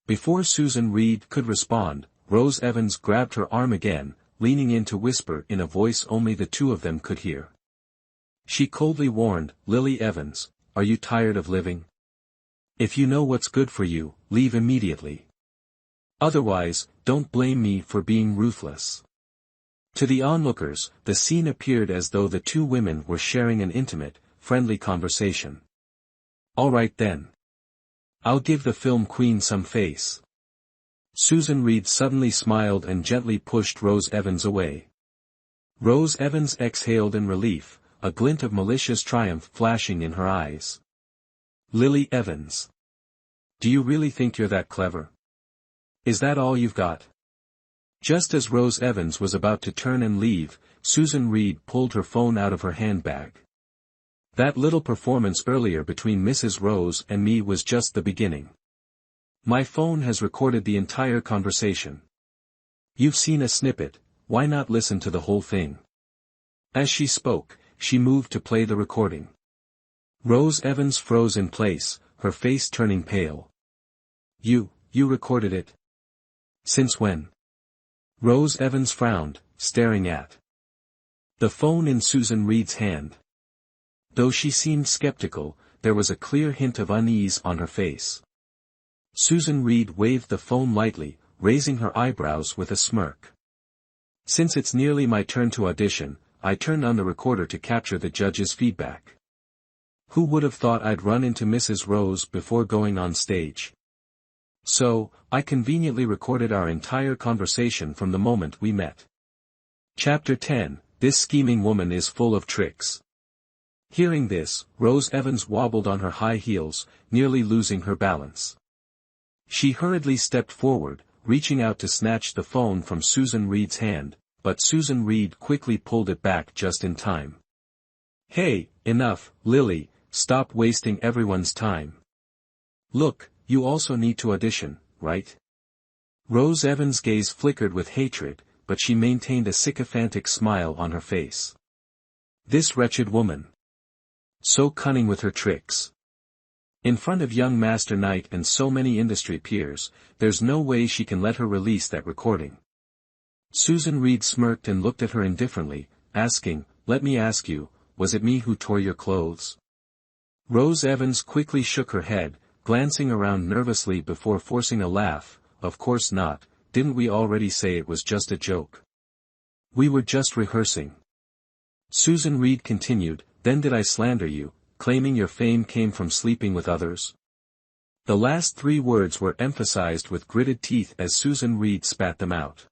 Before Susan Reed could respond, Rose Evans grabbed her arm again, leaning in to whisper in a voice only the two of them could hear. She coldly warned, Lily Evans, are you tired of living? If you know what's good for you, leave immediately. Otherwise, don't blame me for being ruthless. To the onlookers, the scene appeared as though the two women were sharing an intimate, friendly conversation. All right then. I'll give the film queen some face. Susan Reed suddenly smiled and gently pushed Rose Evans away. Rose Evans exhaled in relief, a glint of malicious triumph flashing in her eyes. Lily Evans. Do you really think you're that clever? Is that all you've got? Just as Rose Evans was about to turn and leave, Susan Reed pulled her phone out of her handbag. That little performance earlier between Mrs. Rose and me was just the beginning. My phone has recorded the entire conversation. You've seen a snippet, why not listen to the whole thing? As she spoke, she moved to play the recording. Rose Evans froze in place, her face turning pale. You recorded it? Since when? Rose Evans frowned, staring at the phone in Susan Reed's hand. Though she seemed skeptical, there was a clear hint of unease on her face. Susan Reed waved the phone lightly, raising her eyebrows with a smirk. Since it's nearly my turn to audition, I turned on the recorder to capture the judge's feedback. Who would have thought I'd run into Mrs. Rose before going on stage? So, I conveniently recorded our entire conversation from the moment we met. Chapter 10, This scheming woman is full of tricks. Hearing this, Rose Evans wobbled on her high heels, nearly losing her balance. She hurriedly stepped forward, reaching out to snatch the phone from Susan Reed's hand, but Susan Reed quickly pulled it back just in time. Hey, enough, Lily, stop wasting everyone's time. Look, you also need to audition, right? Rose Evans' gaze flickered with hatred, but she maintained a sycophantic smile on her face. This wretched woman. So cunning with her tricks. In front of young Master Knight and so many industry peers, there's no way she can let her release that recording. Susan Reed smirked and looked at her indifferently, asking, let me ask you, was it me who tore your clothes? Rose Evans quickly shook her head, glancing around nervously before forcing a laugh. Of course not, didn't we already say it was just a joke? We were just rehearsing. Susan Reed continued, then did I slander you, claiming your fame came from sleeping with others? The last three words were emphasized with gritted teeth as Susan Reed spat them out.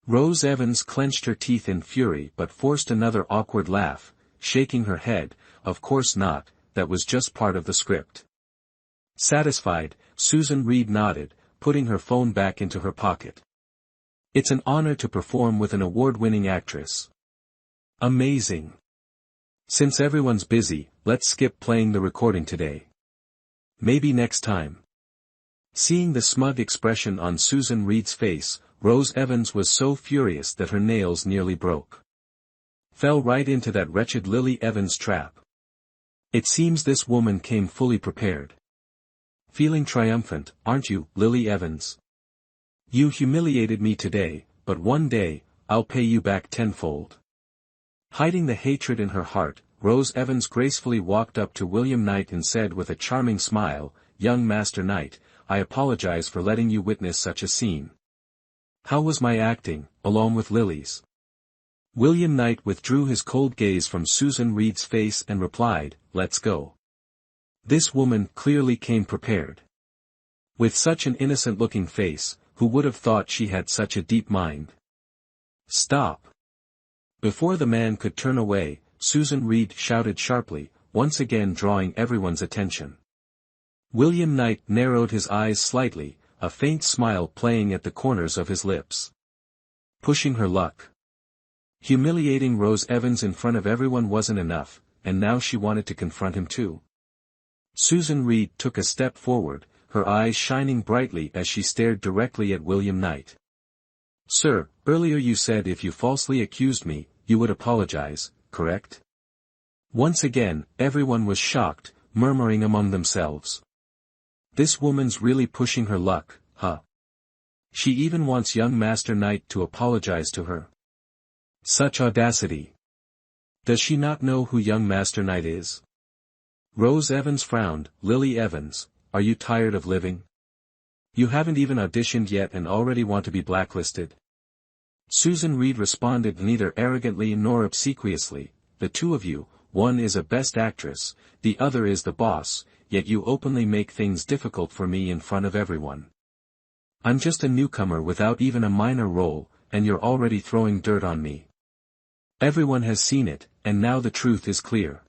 Rose Evans clenched her teeth in fury but forced another awkward laugh, shaking her head, of course not, that was just part of the script. Satisfied, Susan Reed nodded, putting her phone back into her pocket. It's an honor to perform with an award-winning actress. Amazing. Since everyone's busy, let's skip playing the recording today. Maybe next time. Seeing the smug expression on Susan Reed's face, Rose Evans was so furious that her nails nearly broke. Fell right into that wretched Lily Evans trap. It seems this woman came fully prepared. Feeling triumphant, aren't you, Lily Evans? You humiliated me today, but one day, I'll pay you back tenfold. Hiding the hatred in her heart, Rose Evans gracefully walked up to William Knight and said with a charming smile, Young Master Knight, I apologize for letting you witness such a scene. How was my acting, along with Lily's? William Knight withdrew his cold gaze from Susan Reed's face and replied, Let's go. This woman clearly came prepared. With such an innocent-looking face, who would have thought she had such a deep mind? Stop. Before the man could turn away, Susan Reed shouted sharply, once again drawing everyone's attention. William Knight narrowed his eyes slightly, a faint smile playing at the corners of his lips. Pushing her luck. Humiliating Rose Evans in front of everyone wasn't enough, and now she wanted to confront him too. Susan Reed took a step forward, her eyes shining brightly as she stared directly at William Knight. Sir, earlier you said if you falsely accused me, you would apologize, correct? Once again, everyone was shocked, murmuring among themselves. This woman's really pushing her luck, huh? She even wants young Master Knight to apologize to her. Such audacity. Does she not know who young Master Knight is? Rose Evans frowned. Lily Evans, are you tired of living? You haven't even auditioned yet and already want to be blacklisted? Susan Reed responded neither arrogantly nor obsequiously, the two of you, one is a best actress, the other is the boss, yet you openly make things difficult for me in front of everyone. I'm just a newcomer without even a minor role, and you're already throwing dirt on me. Everyone has seen it, and now the truth is clear.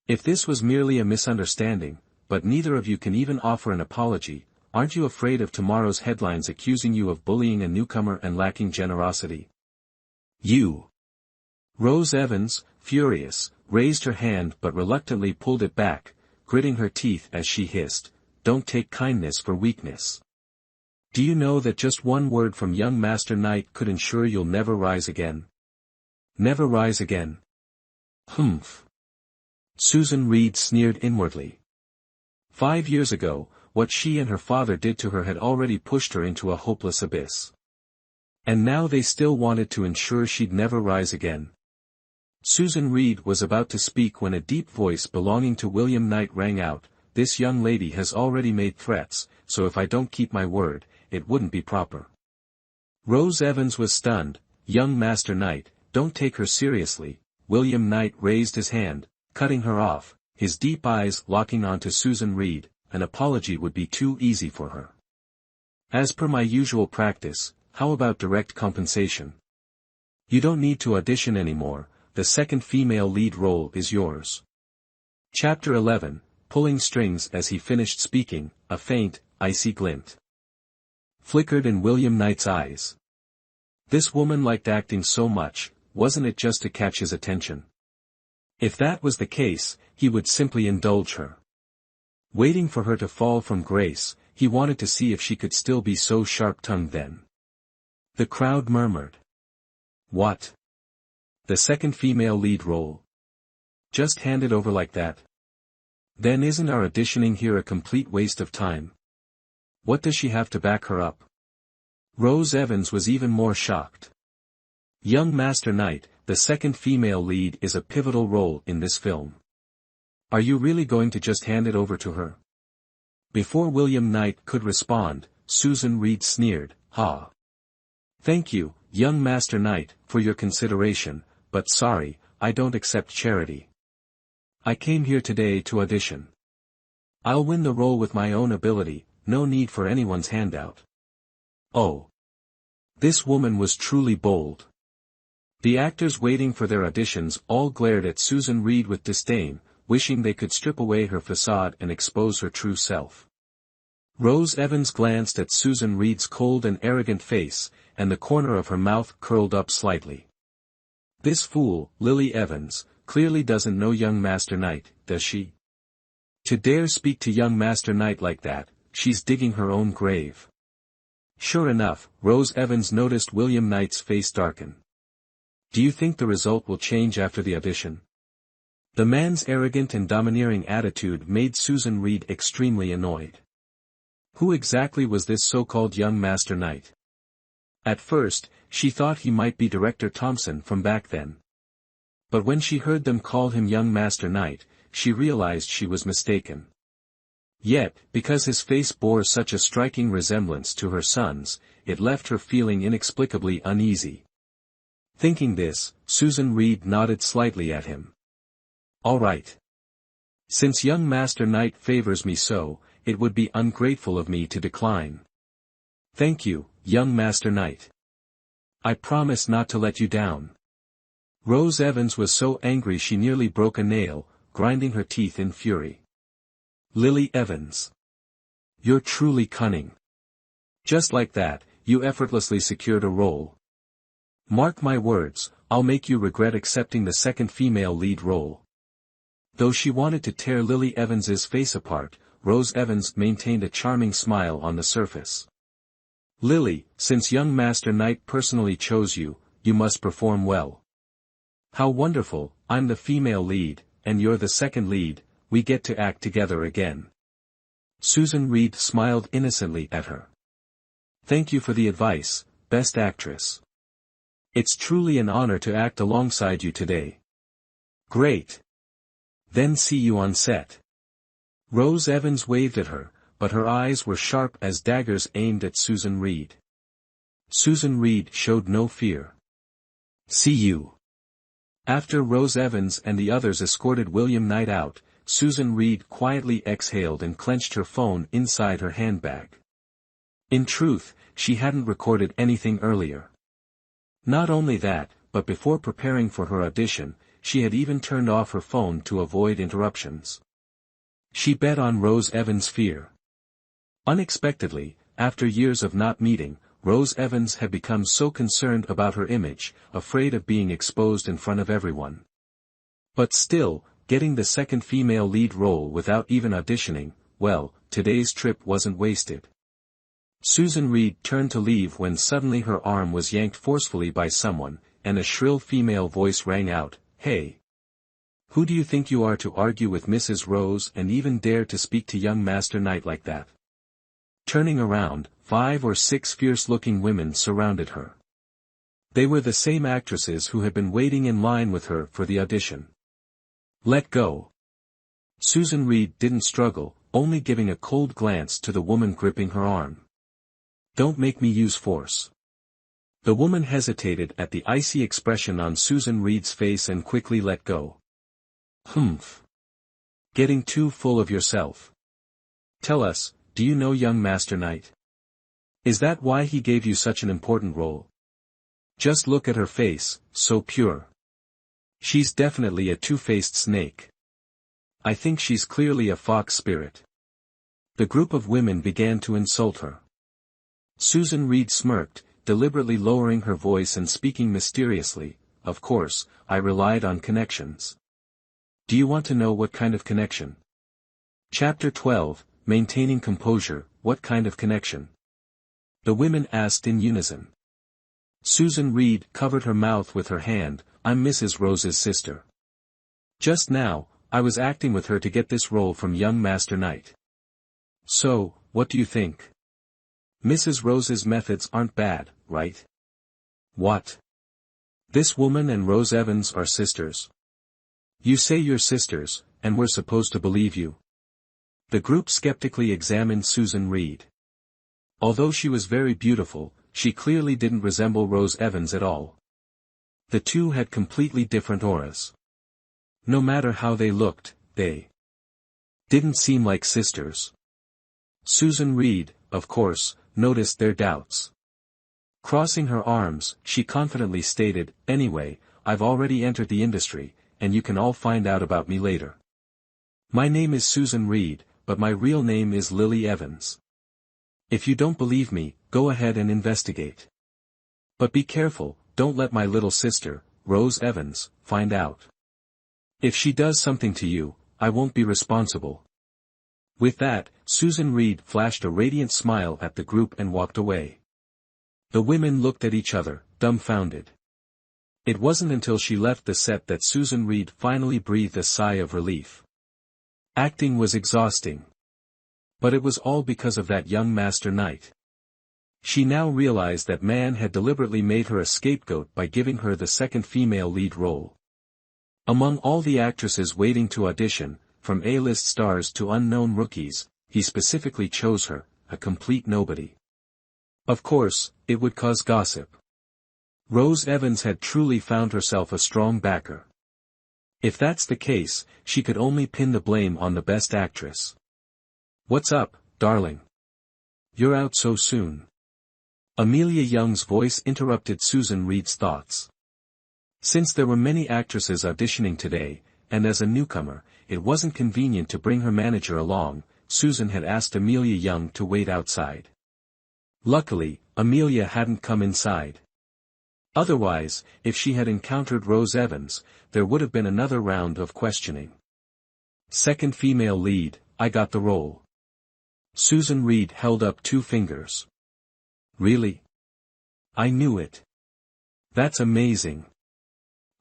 If this was merely a misunderstanding, but neither of you can even offer an apology, aren't you afraid of tomorrow's headlines accusing you of bullying a newcomer and lacking generosity? You. Rose Evans, furious, raised her hand but reluctantly pulled it back, gritting her teeth as she hissed, "Don't take kindness for weakness. Do you know that just one word from young Master Knight could ensure you'll never rise again? Never rise again." Humph. Susan Reed sneered inwardly. 5 years ago, what she and her father did to her had already pushed her into a hopeless abyss. And now they still wanted to ensure she'd never rise again. Susan Reed was about to speak when a deep voice belonging to William Knight rang out, "This young lady has already made threats, so if I don't keep my word, it wouldn't be proper." Rose Evans was stunned. "Young Master Knight, don't take her seriously." William Knight raised his hand, cutting her off, his deep eyes locking onto Susan Reed. An apology would be too easy for her. "As per my usual practice, how about direct compensation? You don't need to audition anymore, the second female lead role is yours." Chapter 11, Pulling Strings. As he finished speaking, a faint, icy glint flickered in William Knight's eyes. This woman liked acting so much, wasn't it just to catch his attention? If that was the case, he would simply indulge her. Waiting for her to fall from grace, he wanted to see if she could still be so sharp-tongued then. The crowd murmured. "What? The second female lead role? Just hand it over like that? Then isn't our auditioning here a complete waste of time? What does she have to back her up?" Rose Evans was even more shocked. "Young Master Knight, the second female lead is a pivotal role in this film. Are you really going to just hand it over to her?" Before William Knight could respond, Susan Reed sneered, "Ha! Thank you, young Master Knight, for your consideration, but sorry, I don't accept charity. I came here today to audition. I'll win the role with my own ability, no need for anyone's handout." Oh! This woman was truly bold. The actors waiting for their auditions all glared at Susan Reed with disdain, wishing they could strip away her facade and expose her true self. Rose Evans glanced at Susan Reed's cold and arrogant face, and the corner of her mouth curled up slightly. This fool, Lily Evans, clearly doesn't know young Master Knight, does she? To dare speak to young Master Knight like that, she's digging her own grave. Sure enough, Rose Evans noticed William Knight's face darken. "Do you think the result will change after the audition?" The man's arrogant and domineering attitude made Susan Reed extremely annoyed. Who exactly was this so-called young Master Knight? At first, she thought he might be Director Thompson from back then. But when she heard them call him young Master Knight, she realized she was mistaken. Yet, because his face bore such a striking resemblance to her son's, it left her feeling inexplicably uneasy. Thinking this, Susan Reed nodded slightly at him. "All right. Since young Master Knight favors me so, it would be ungrateful of me to decline. Thank you, young Master Knight. I promise not to let you down." Rose Evans was so angry she nearly broke a nail, grinding her teeth in fury. "Lily Evans. You're truly cunning. Just like that, you effortlessly secured a role. Mark my words, I'll make you regret accepting the second female lead role." Though she wanted to tear Lily Evans's face apart, Rose Evans maintained a charming smile on the surface. "Lily, since young Master Knight personally chose you, you must perform well. How wonderful, I'm the female lead, and you're the second lead, we get to act together again. Susan Reed smiled innocently at her. Thank you for the advice, Best Actress. It's truly an honor to act alongside you today. Great. Then see you on set. Rose Evans waved at her, but her eyes were sharp as daggers aimed at Susan Reed. Susan Reed showed no fear. See you. After Rose Evans and the others escorted William Knight out, Susan Reed quietly exhaled and clenched her phone inside her handbag. In truth, she hadn't recorded anything earlier. Not only that, but before preparing for her audition, she had even turned off her phone to avoid interruptions. She bet on Rose Evans' fear. Unexpectedly, after years of not meeting, Rose Evans had become so concerned about her image, afraid of being exposed in front of everyone. But still, getting the second female lead role without even auditioning, well, today's trip wasn't wasted. Susan Reed turned to leave when suddenly her arm was yanked forcefully by someone, and a shrill female voice rang out, "Hey! Who do you think you are to argue with Mrs. Rose and even dare to speak to young Master Knight like that?" Turning around, 5 or 6 fierce-looking women surrounded her. They were the same actresses who had been waiting in line with her for the audition. Let go. Susan Reed didn't struggle, only giving a cold glance to the woman gripping her arm. Don't make me use force. The woman hesitated at the icy expression on Susan Reed's face and quickly let go. Humph. Getting too full of yourself. Tell us, do you know young Master Knight? Is that why he gave you such an important role? Just look at her face, so pure. She's definitely a two-faced snake. I think she's clearly a fox spirit. The group of women began to insult her. Susan Reed smirked, deliberately lowering her voice and speaking mysteriously, "Of course, I relied on connections." Do you want to know what kind of connection? Chapter 12, Maintaining Composure, What kind of connection? The women asked in unison. Susan Reed covered her mouth with her hand. I'm Mrs. Rose's sister. Just now, I was acting with her to get this role from young Master Knight. So, what do you think? Mrs. Rose's methods aren't bad, right? What? This woman and Rose Evans are sisters. You say you're sisters, and we're supposed to believe you? The group skeptically examined Susan Reed. Although she was very beautiful, she clearly didn't resemble Rose Evans at all. The two had completely different auras. No matter how they looked, they didn't seem like sisters. Susan Reed, of course, noticed their doubts. Crossing her arms, she confidently stated, "Anyway, I've already entered the industry, and you can all find out about me later. My name is Susan Reed, but my real name is Lily Evans. If you don't believe me, go ahead and investigate. But be careful, don't let my little sister, Rose Evans, find out. If she does something to you, I won't be responsible." With that, Susan Reed flashed a radiant smile at the group and walked away. The women looked at each other, dumbfounded. It wasn't until she left the set that Susan Reed finally breathed a sigh of relief. Acting was exhausting. But it was all because of that young Master Knight. She now realized that man had deliberately made her a scapegoat by giving her the second female lead role. Among all the actresses waiting to audition, from A-list stars to unknown rookies, he specifically chose her, a complete nobody. Of course, it would cause gossip. Rose Evans had truly found herself a strong backer. If that's the case, she could only pin the blame on the Best Actress. "What's up, darling? You're out so soon." Amelia Young's voice interrupted Susan Reed's thoughts. Since there were many actresses auditioning today, and as a newcomer, it wasn't convenient to bring her manager along, Susan had asked Amelia Young to wait outside. Luckily, Amelia hadn't come inside. Otherwise, if she had encountered Rose Evans, there would have been another round of questioning. "Second female lead, I got the role." Susan Reed held up 2 fingers. "Really? I knew it. That's amazing.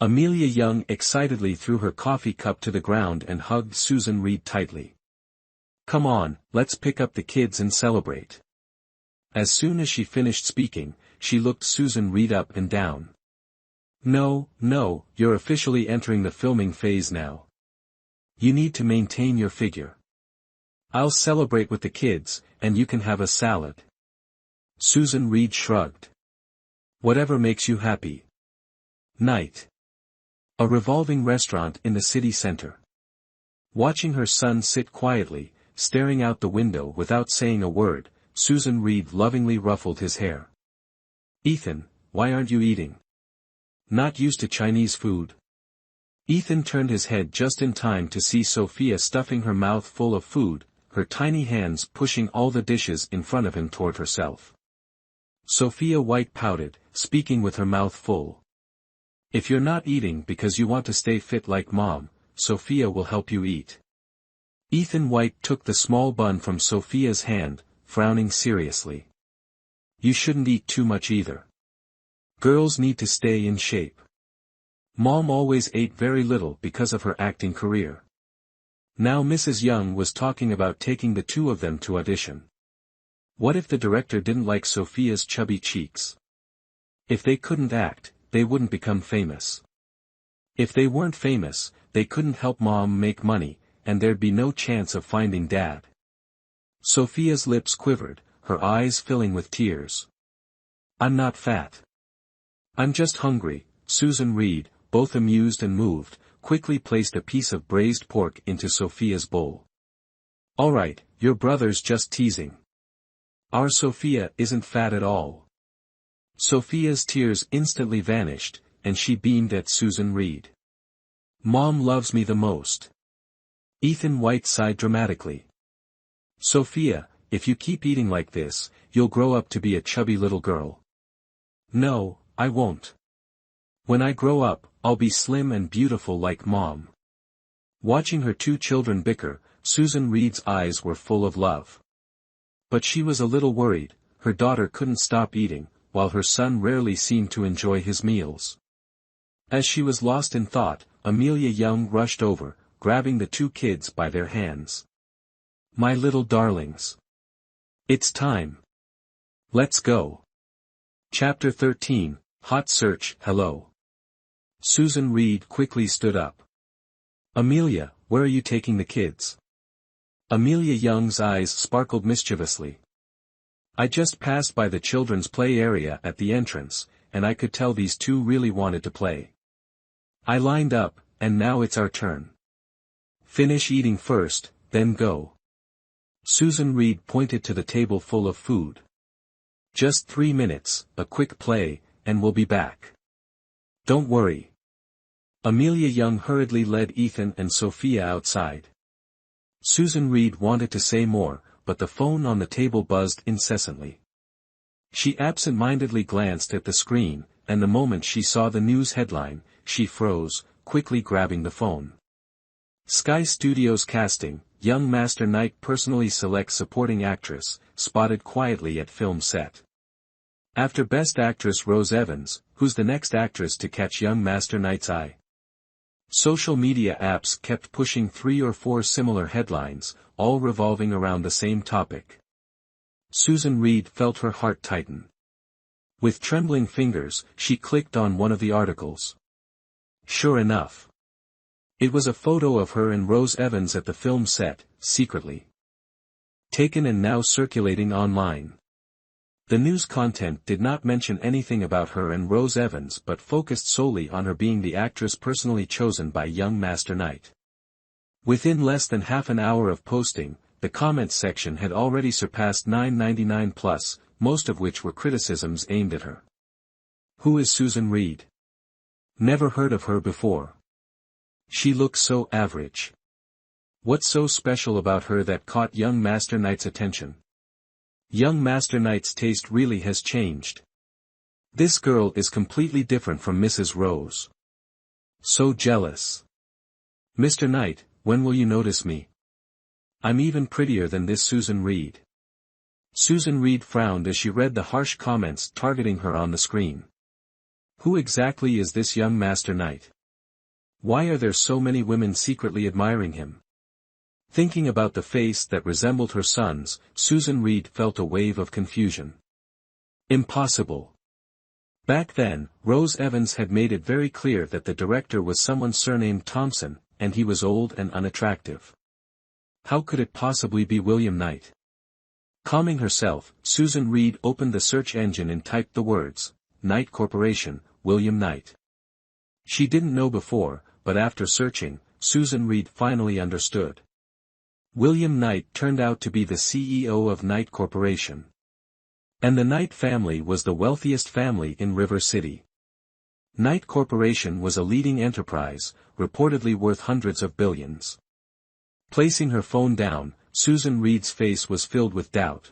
Amelia Young excitedly threw her coffee cup to the ground and hugged Susan Reed tightly. Come on, let's pick up the kids and celebrate. As soon as she finished speaking, she looked Susan Reed up and down. No, you're officially entering the filming phase now. You need to maintain your figure. I'll celebrate with the kids, and you can have a salad. Susan Reed shrugged. Whatever makes you happy. Night. A revolving restaurant in the city center. Watching her son sit quietly, staring out the window without saying a word, Susan Reed lovingly ruffled his hair. Ethan, why aren't you eating? Not used to Chinese food? Ethan turned his head just in time to see Sophia stuffing her mouth full of food, her tiny hands pushing all the dishes in front of him toward herself. Sophia White pouted, speaking with her mouth full. If you're not eating because you want to stay fit like Mom, Sophia will help you eat. Ethan White took the small bun from Sophia's hand, frowning seriously. You shouldn't eat too much either. Girls need to stay in shape. Mom always ate very little because of her acting career. Now Mrs. Young was talking about taking the two of them to audition. What if the director didn't like Sophia's chubby cheeks? If they couldn't act, they wouldn't become famous. If they weren't famous, they couldn't help Mom make money, and there'd be no chance of finding Dad. Sophia's lips quivered, her eyes filling with tears. I'm not fat. I'm just hungry. Susan Reed, both amused and moved, quickly placed a piece of braised pork into Sophia's bowl. All right, your brother's just teasing. Our Sophia isn't fat at all. Sophia's tears instantly vanished, and she beamed at Susan Reed. Mom loves me the most. Ethan White sighed dramatically. Sophia, if you keep eating like this, you'll grow up to be a chubby little girl. No, I won't. When I grow up, I'll be slim and beautiful like Mom. Watching her two children bicker, Susan Reed's eyes were full of love. But she was a little worried, her daughter couldn't stop eating, while her son rarely seemed to enjoy his meals. As she was lost in thought, Amelia Young rushed over, grabbing the two kids by their hands. My little darlings. It's time. Let's go. Chapter 13, Hot Search. Hello. Susan Reed quickly stood up. Amelia, where are you taking the kids? Amelia Young's eyes sparkled mischievously. I just passed by the children's play area at the entrance, and I could tell these two really wanted to play. I lined up, and now it's our turn. Finish eating first, then go. Susan Reed pointed to the table full of food. Just 3 minutes, a quick play, and we'll be back. Don't worry. Amelia Young hurriedly led Ethan and Sophia outside. Susan Reed wanted to say more, but the phone on the table buzzed incessantly. She absent-mindedly glanced at the screen, and the moment she saw the news headline, she froze, quickly grabbing the phone. Sky Studios casting, young Master Knight personally selects supporting actress, spotted quietly at film set. After Best Actress Rose Evans, who's the next actress to catch young Master Knight's eye? Social media apps kept pushing 3 or 4 similar headlines, all revolving around the same topic. Susan Reed felt her heart tighten. With trembling fingers, she clicked on one of the articles. Sure enough. It was a photo of her and Rose Evans at the film set, secretly taken and now circulating online. The news content did not mention anything about her and Rose Evans but focused solely on her being the actress personally chosen by young Master Knight. Within less than half an hour of posting, the comments section had already surpassed 999 plus, most of which were criticisms aimed at her. Who is Susan Reed? Never heard of her before. She looks so average. What's so special about her that caught young Master Knight's attention? Young Master Knight's taste really has changed. This girl is completely different from Mrs. Rose. So jealous. Mr. Knight, when will you notice me? I'm even prettier than this Susan Reed. Susan Reed frowned as she read the harsh comments targeting her on the screen. Who exactly is this young master knight? Why are there so many women secretly admiring him? Thinking about the face that resembled her son's, Susan Reed felt a wave of confusion. Impossible. Back then, Rose Evans had made it very clear that the director was someone surnamed Thompson, and he was old and unattractive. How could it possibly be William Knight? Calming herself, Susan Reed opened the search engine and typed the words, Knight Corporation, William Knight. She didn't know before, but after searching, Susan Reed finally understood. William Knight turned out to be the CEO of Knight Corporation. And the Knight family was the wealthiest family in River City. Knight Corporation was a leading enterprise, reportedly worth hundreds of billions. Placing her phone down, Susan Reed's face was filled with doubt.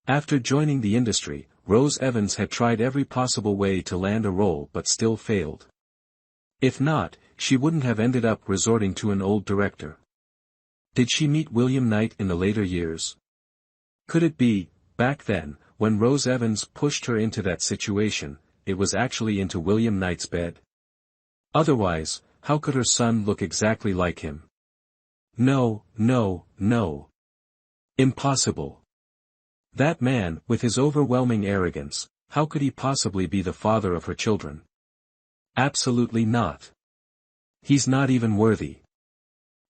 After joining the industry, Rose Evans had tried every possible way to land a role but still failed. If not, she wouldn't have ended up resorting to an old director. Did she meet William Knight in the later years? Could it be, back then, when Rose Evans pushed her into that situation, it was actually into William Knight's bed? Otherwise, how could her son look exactly like him? No, no, no. Impossible. That man, with his overwhelming arrogance, how could he possibly be the father of her children? Absolutely not. He's not even worthy.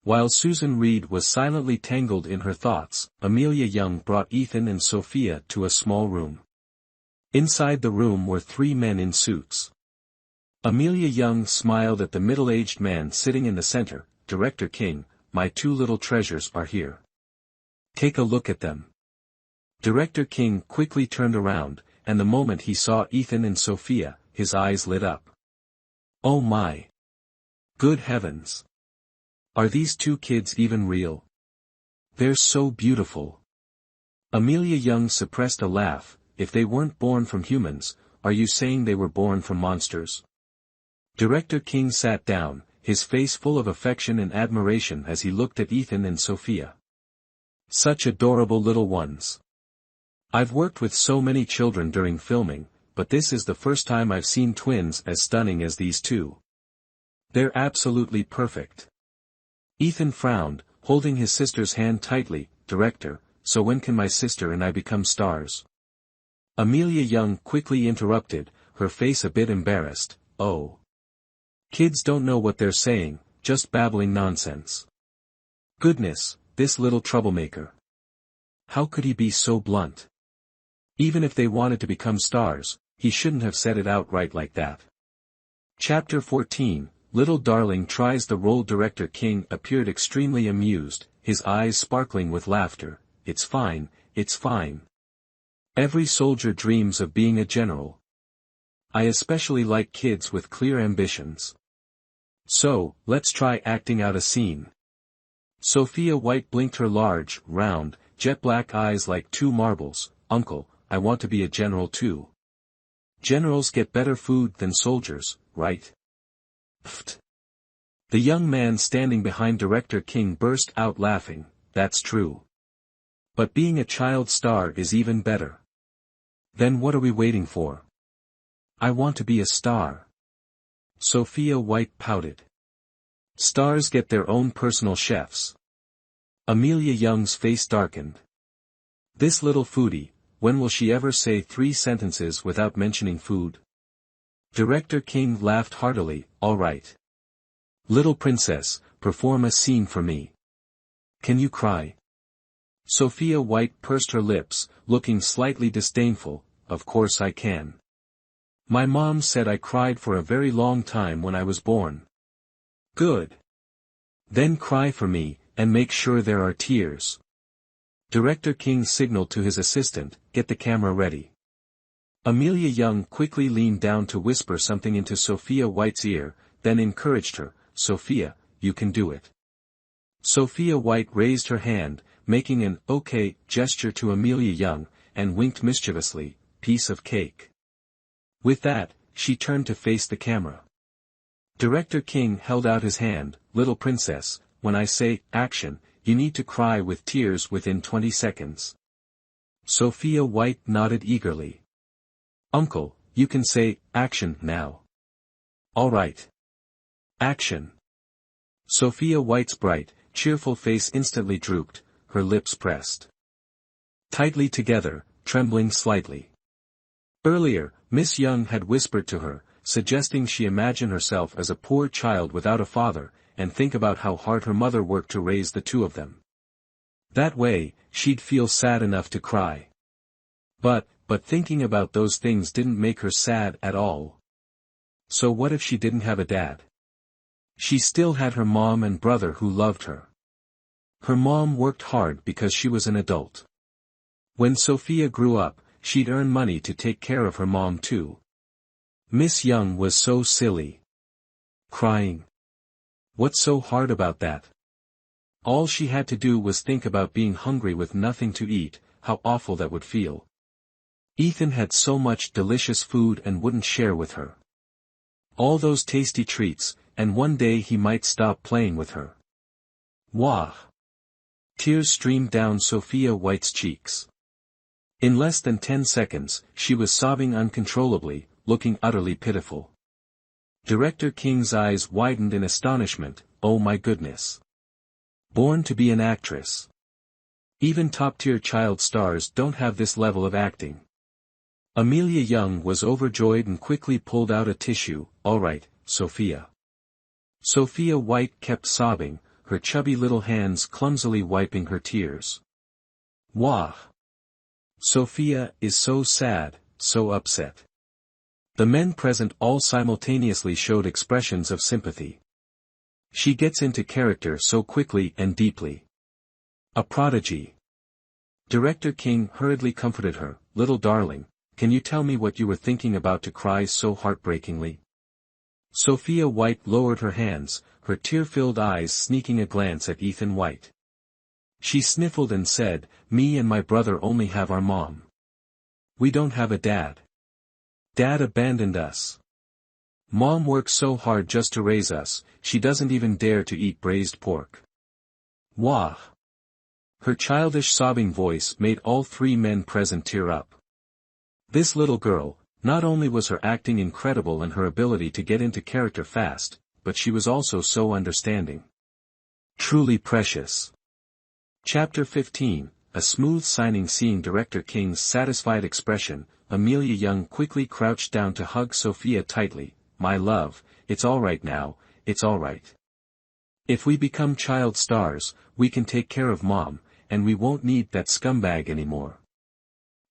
While Susan Reed was silently tangled in her thoughts, Amelia Young brought Ethan and Sophia to a small room. Inside the room were 3 men in suits. Amelia Young smiled at the middle-aged man sitting in the center. Director King, my 2 little treasures are here. Take a look at them. Director King quickly turned around, and the moment he saw Ethan and Sophia, his eyes lit up. Oh my! Good heavens! Are these 2 kids even real? They're so beautiful. Amelia Young suppressed a laugh. If they weren't born from humans, are you saying they were born from monsters? Director King sat down, his face full of affection and admiration as he looked at Ethan and Sophia. Such adorable little ones. I've worked with so many children during filming, but this is the first time I've seen twins as stunning as these 2. They're absolutely perfect. Ethan frowned, holding his sister's hand tightly. Director, so when can my sister and I become stars? Amelia Young quickly interrupted, her face a bit embarrassed. Oh. Kids don't know what they're saying, just babbling nonsense. Goodness, this little troublemaker. How could he be so blunt? Even if they wanted to become stars, he shouldn't have said it outright like that. Chapter 14, Little Darling tries the role. Director King appeared extremely amused, his eyes sparkling with laughter. It's fine, it's fine. Every soldier dreams of being a general. I especially like kids with clear ambitions. So, let's try acting out a scene. Sophia White blinked her large, round, jet-black eyes like 2 marbles. Uncle, I want to be a general too. Generals get better food than soldiers, right? Pfft. The young man standing behind Director King burst out laughing. That's true. But being a child star is even better. Then what are we waiting for? I want to be a star. Sophia White pouted. Stars get their own personal chefs. Amelia Young's face darkened. This little foodie, when will she ever say 3 sentences without mentioning food? Director King laughed heartily. All right. Little princess, perform a scene for me. Can you cry? Sophia White pursed her lips, looking slightly disdainful. Of course I can. My mom said I cried for a very long time when I was born. Good. Then cry for me, and make sure there are tears. Director King signaled to his assistant, get the camera ready. Amelia Young quickly leaned down to whisper something into Sophia White's ear, then encouraged her. Sophia, you can do it. Sophia White raised her hand, making an okay gesture to Amelia Young, and winked mischievously. Piece of cake. With that, she turned to face the camera. Director King held out his hand. Little princess, when I say, action, you need to cry with tears within 20 seconds. Sophia White nodded eagerly. Uncle, you can say, action, now. Alright. Action. Sophia White's bright, cheerful face instantly drooped, her lips pressed tightly together, trembling slightly. Earlier, Miss Young had whispered to her, suggesting she imagine herself as a poor child without a father, and think about how hard her mother worked to raise the two of them. That way, she'd feel sad enough to cry. But thinking about those things didn't make her sad at all. So what if she didn't have a dad? She still had her mom and brother who loved her. Her mom worked hard because she was an adult. When Sophia grew up, she'd earn money to take care of her mom too. Miss Young was so silly. Crying. What's so hard about that? All she had to do was think about being hungry with nothing to eat, how awful that would feel. Ethan had so much delicious food and wouldn't share with her. All those tasty treats, and one day he might stop playing with her. Wah! Tears streamed down Sophia White's cheeks. In less than 10 seconds, she was sobbing uncontrollably, looking utterly pitiful. Director King's eyes widened in astonishment. Oh my goodness. Born to be an actress. Even top-tier child stars don't have this level of acting. Amelia Young was overjoyed and quickly pulled out a tissue. All right, Sophia. Sophia White kept sobbing, her chubby little hands clumsily wiping her tears. Wah! Sophia is so sad, so upset. The men present all simultaneously showed expressions of sympathy. She gets into character so quickly and deeply. A prodigy. Director King hurriedly comforted her. Little darling, can you tell me what you were thinking about to cry so heartbreakingly? Sophia White lowered her hands, her tear-filled eyes sneaking a glance at Ethan White. She sniffled and said, me and my brother only have our mom. We don't have a dad. Dad abandoned us. Mom works so hard just to raise us, she doesn't even dare to eat braised pork. Wah! Her childish sobbing voice made all three men present tear up. This little girl, not only was her acting incredible and her ability to get into character fast, but she was also so understanding. Truly precious. Chapter 15, a smooth signing. Seeing Director King's satisfied expression, Amelia Young quickly crouched down to hug Sophia tightly. My love, it's alright now, it's alright. If we become child stars, we can take care of Mom, and we won't need that scumbag anymore.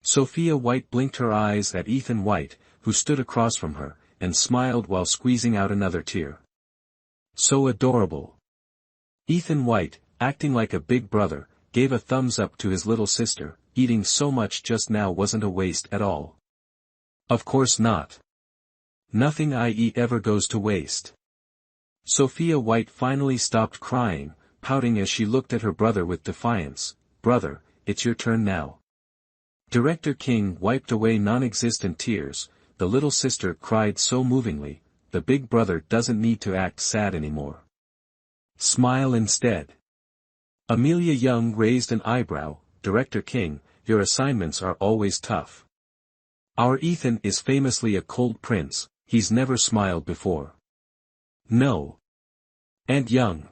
Sophia White blinked her eyes at Ethan White, who stood across from her, and smiled while squeezing out another tear. So adorable. Ethan White, acting like a big brother, gave a thumbs up to his little sister. Eating so much just now wasn't a waste at all. Of course not. Nothing I eat ever goes to waste. Sophia White finally stopped crying, pouting as she looked at her brother with defiance. Brother, it's your turn now. Director King wiped away non-existent tears. The little sister cried so movingly. The big brother doesn't need to act sad anymore. Smile instead. Amelia Young raised an eyebrow. Director King, your assignments are always tough. Our Ethan is famously a cold prince, he's never smiled before. No. And Young.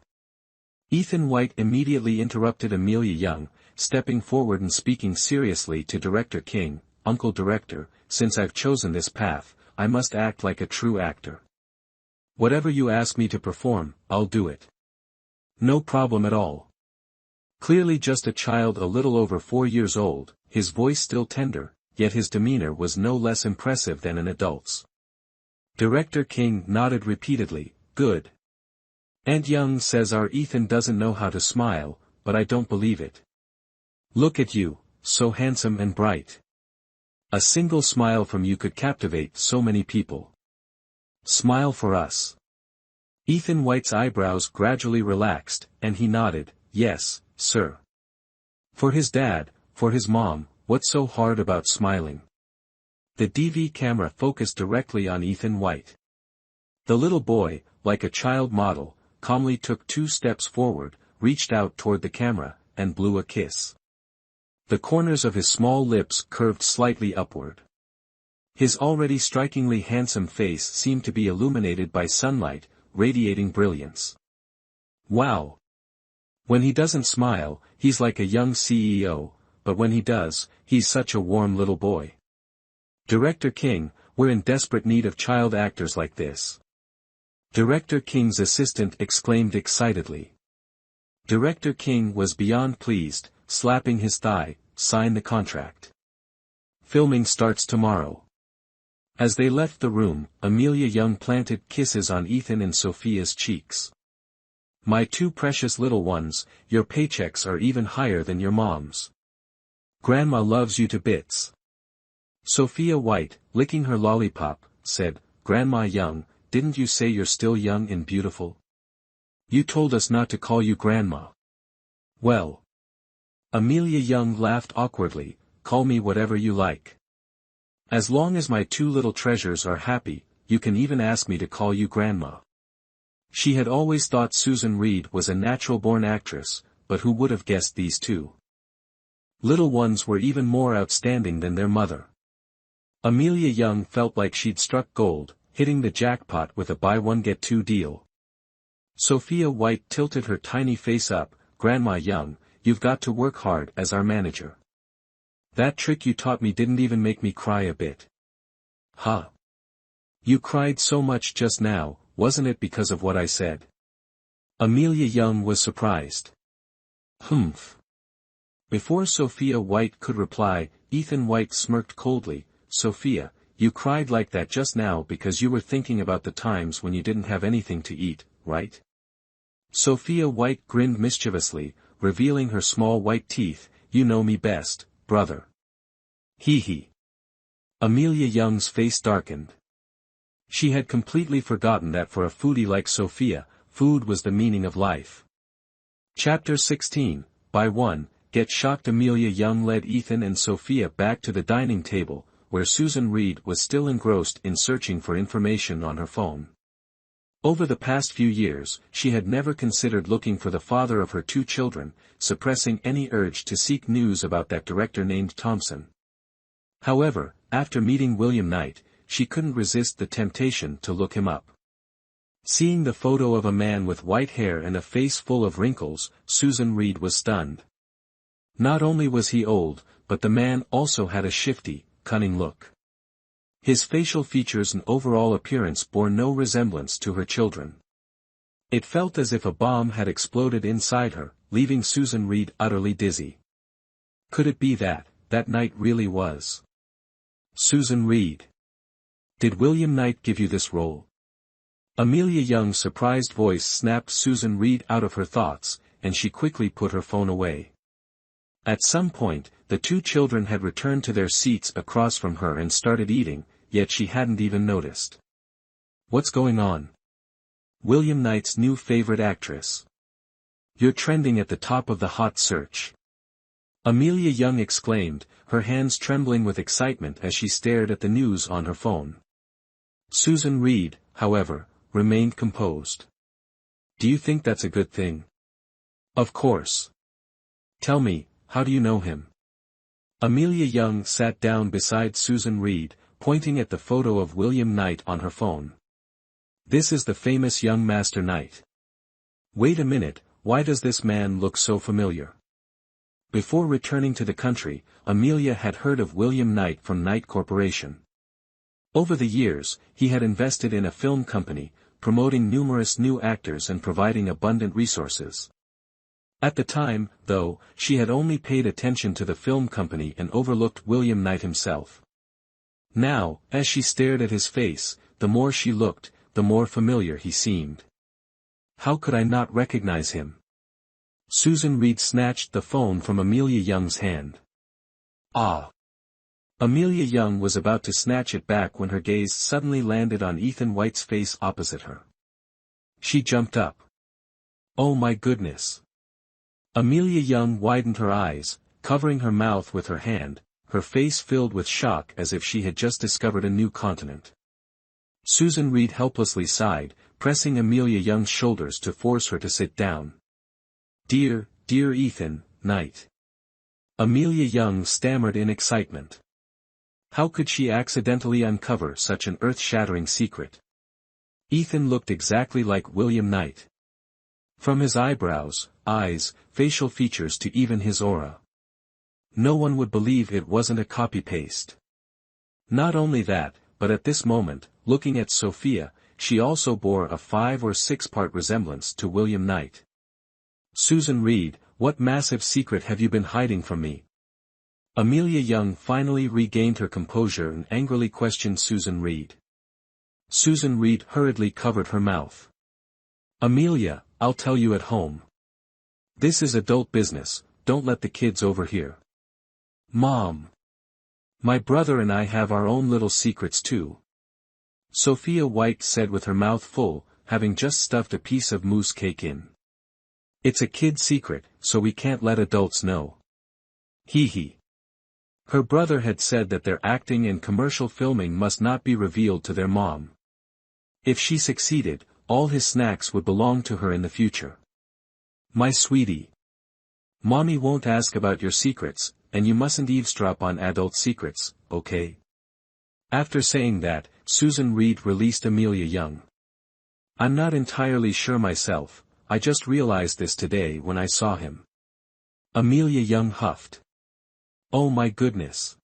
Ethan White immediately interrupted Amelia Young, stepping forward and speaking seriously to Director King. Uncle Director, since I've chosen this path, I must act like a true actor. Whatever you ask me to perform, I'll do it. No problem at all. Clearly just a child a little over 4 years old, his voice still tender, yet his demeanor was no less impressive than an adult's. Director King nodded repeatedly. Good. And Young says our Ethan doesn't know how to smile, but I don't believe it. Look at you, so handsome and bright. A single smile from you could captivate so many people. Smile for us. Ethan White's eyebrows gradually relaxed, and he nodded. Yes, sir. For his dad, for his mom, what's so hard about smiling? The DV camera focused directly on Ethan White. The little boy, like a child model, calmly took 2 steps forward, reached out toward the camera, and blew a kiss. The corners of his small lips curved slightly upward. His already strikingly handsome face seemed to be illuminated by sunlight, radiating brilliance. Wow! When he doesn't smile, he's like a young CEO, but when he does, he's such a warm little boy. Director King, we're in desperate need of child actors like this. Director King's assistant exclaimed excitedly. Director King was beyond pleased, slapping his thigh. Sign the contract. Filming starts tomorrow. As they left the room, Amelia Young planted kisses on Ethan and Sophia's cheeks. My two precious little ones, your paychecks are even higher than your mom's. Grandma loves you to bits. Sophia White, licking her lollipop, said, Grandma Young, didn't you say you're still young and beautiful? You told us not to call you Grandma. Well. Amelia Young laughed awkwardly, call me whatever you like. As long as my two little treasures are happy, you can even ask me to call you Grandma. She had always thought Susan Reed was a natural-born actress, but who would have guessed these two little ones were even more outstanding than their mother. Amelia Young felt like she'd struck gold, hitting the jackpot with a buy-one-get-two deal. Sophia White tilted her tiny face up, Grandma Young, you've got to work hard as our manager. That trick you taught me didn't even make me cry a bit. Huh? You cried so much just now, wasn't it because of what I said? Amelia Young was surprised. Humph. Before Sophia White could reply, Ethan White smirked coldly, Sophia, you cried like that just now because you were thinking about the times when you didn't have anything to eat, right? Sophia White grinned mischievously, revealing her small white teeth, you know me best, brother. Hee hee. Amelia Young's face darkened. She had completely forgotten that for a foodie like Sophia, food was the meaning of life. Chapter 16, by 1, Get Shocked. Amelia Young led Ethan and Sophia back to the dining table, where Susan Reed was still engrossed in searching for information on her phone. Over the past few years, she had never considered looking for the father of her two children, suppressing any urge to seek news about that director named Thompson. However, after meeting William Knight, she couldn't resist the temptation to look him up. Seeing the photo of a man with white hair and a face full of wrinkles, Susan Reed was stunned. Not only was he old, but the man also had a shifty, cunning look. His facial features and overall appearance bore no resemblance to her children. It felt as if a bomb had exploded inside her, leaving Susan Reed utterly dizzy. Could it be that Knight really was Susan Reed? Did William Knight give you this role? Amelia Young's surprised voice snapped Susan Reed out of her thoughts, and she quickly put her phone away. At some point, the two children had returned to their seats across from her and started eating, yet she hadn't even noticed. What's going on? William Knight's new favorite actress. You're trending at the top of the hot search. Amelia Young exclaimed, her hands trembling with excitement as she stared at the news on her phone. Susan Reed, however, remained composed. Do you think that's a good thing? Of course. Tell me, how do you know him? Amelia Young sat down beside Susan Reed, pointing at the photo of William Knight on her phone. This is the famous young Master Knight. Wait a minute, why does this man look so familiar? Before returning to the country, Amelia had heard of William Knight from Knight Corporation. Over the years, he had invested in a film company, promoting numerous new actors and providing abundant resources. At the time, though, she had only paid attention to the film company and overlooked William Knight himself. Now, as she stared at his face, the more she looked, the more familiar he seemed. How could I not recognize him? Susan Reed snatched the phone from Amelia Young's hand. Ah! Amelia Young was about to snatch it back when her gaze suddenly landed on Ethan White's face opposite her. She jumped up. Oh my goodness! Amelia Young widened her eyes, covering her mouth with her hand, her face filled with shock as if she had just discovered a new continent. Susan Reed helplessly sighed, pressing Amelia Young's shoulders to force her to sit down. Dear Ethan, Knight. Amelia Young stammered in excitement. How could she accidentally uncover such an earth-shattering secret? Ethan looked exactly like William Knight. From his eyebrows, eyes, facial features to even his aura. No one would believe it wasn't a copy-paste. Not only that, but at this moment, looking at Sophia, she also bore a 5 or 6-part resemblance to William Knight. Susan Reed, what massive secret have you been hiding from me? Amelia Young finally regained her composure and angrily questioned Susan Reed. Susan Reed hurriedly covered her mouth. Amelia, I'll tell you at home. This is adult business, don't let the kids overhear. Mom. My brother and I have our own little secrets too. Sophia White said with her mouth full, having just stuffed a piece of mousse cake in. It's a kid secret, so we can't let adults know. Hee hee. Her brother had said that their acting and commercial filming must not be revealed to their mom. If she succeeded, all his snacks would belong to her in the future. My sweetie. Mommy won't ask about your secrets, and you mustn't eavesdrop on adult secrets, okay? After saying that, Susan Reed released Amelia Young. I'm not entirely sure myself, I just realized this today when I saw him. Amelia Young huffed. Oh my goodness.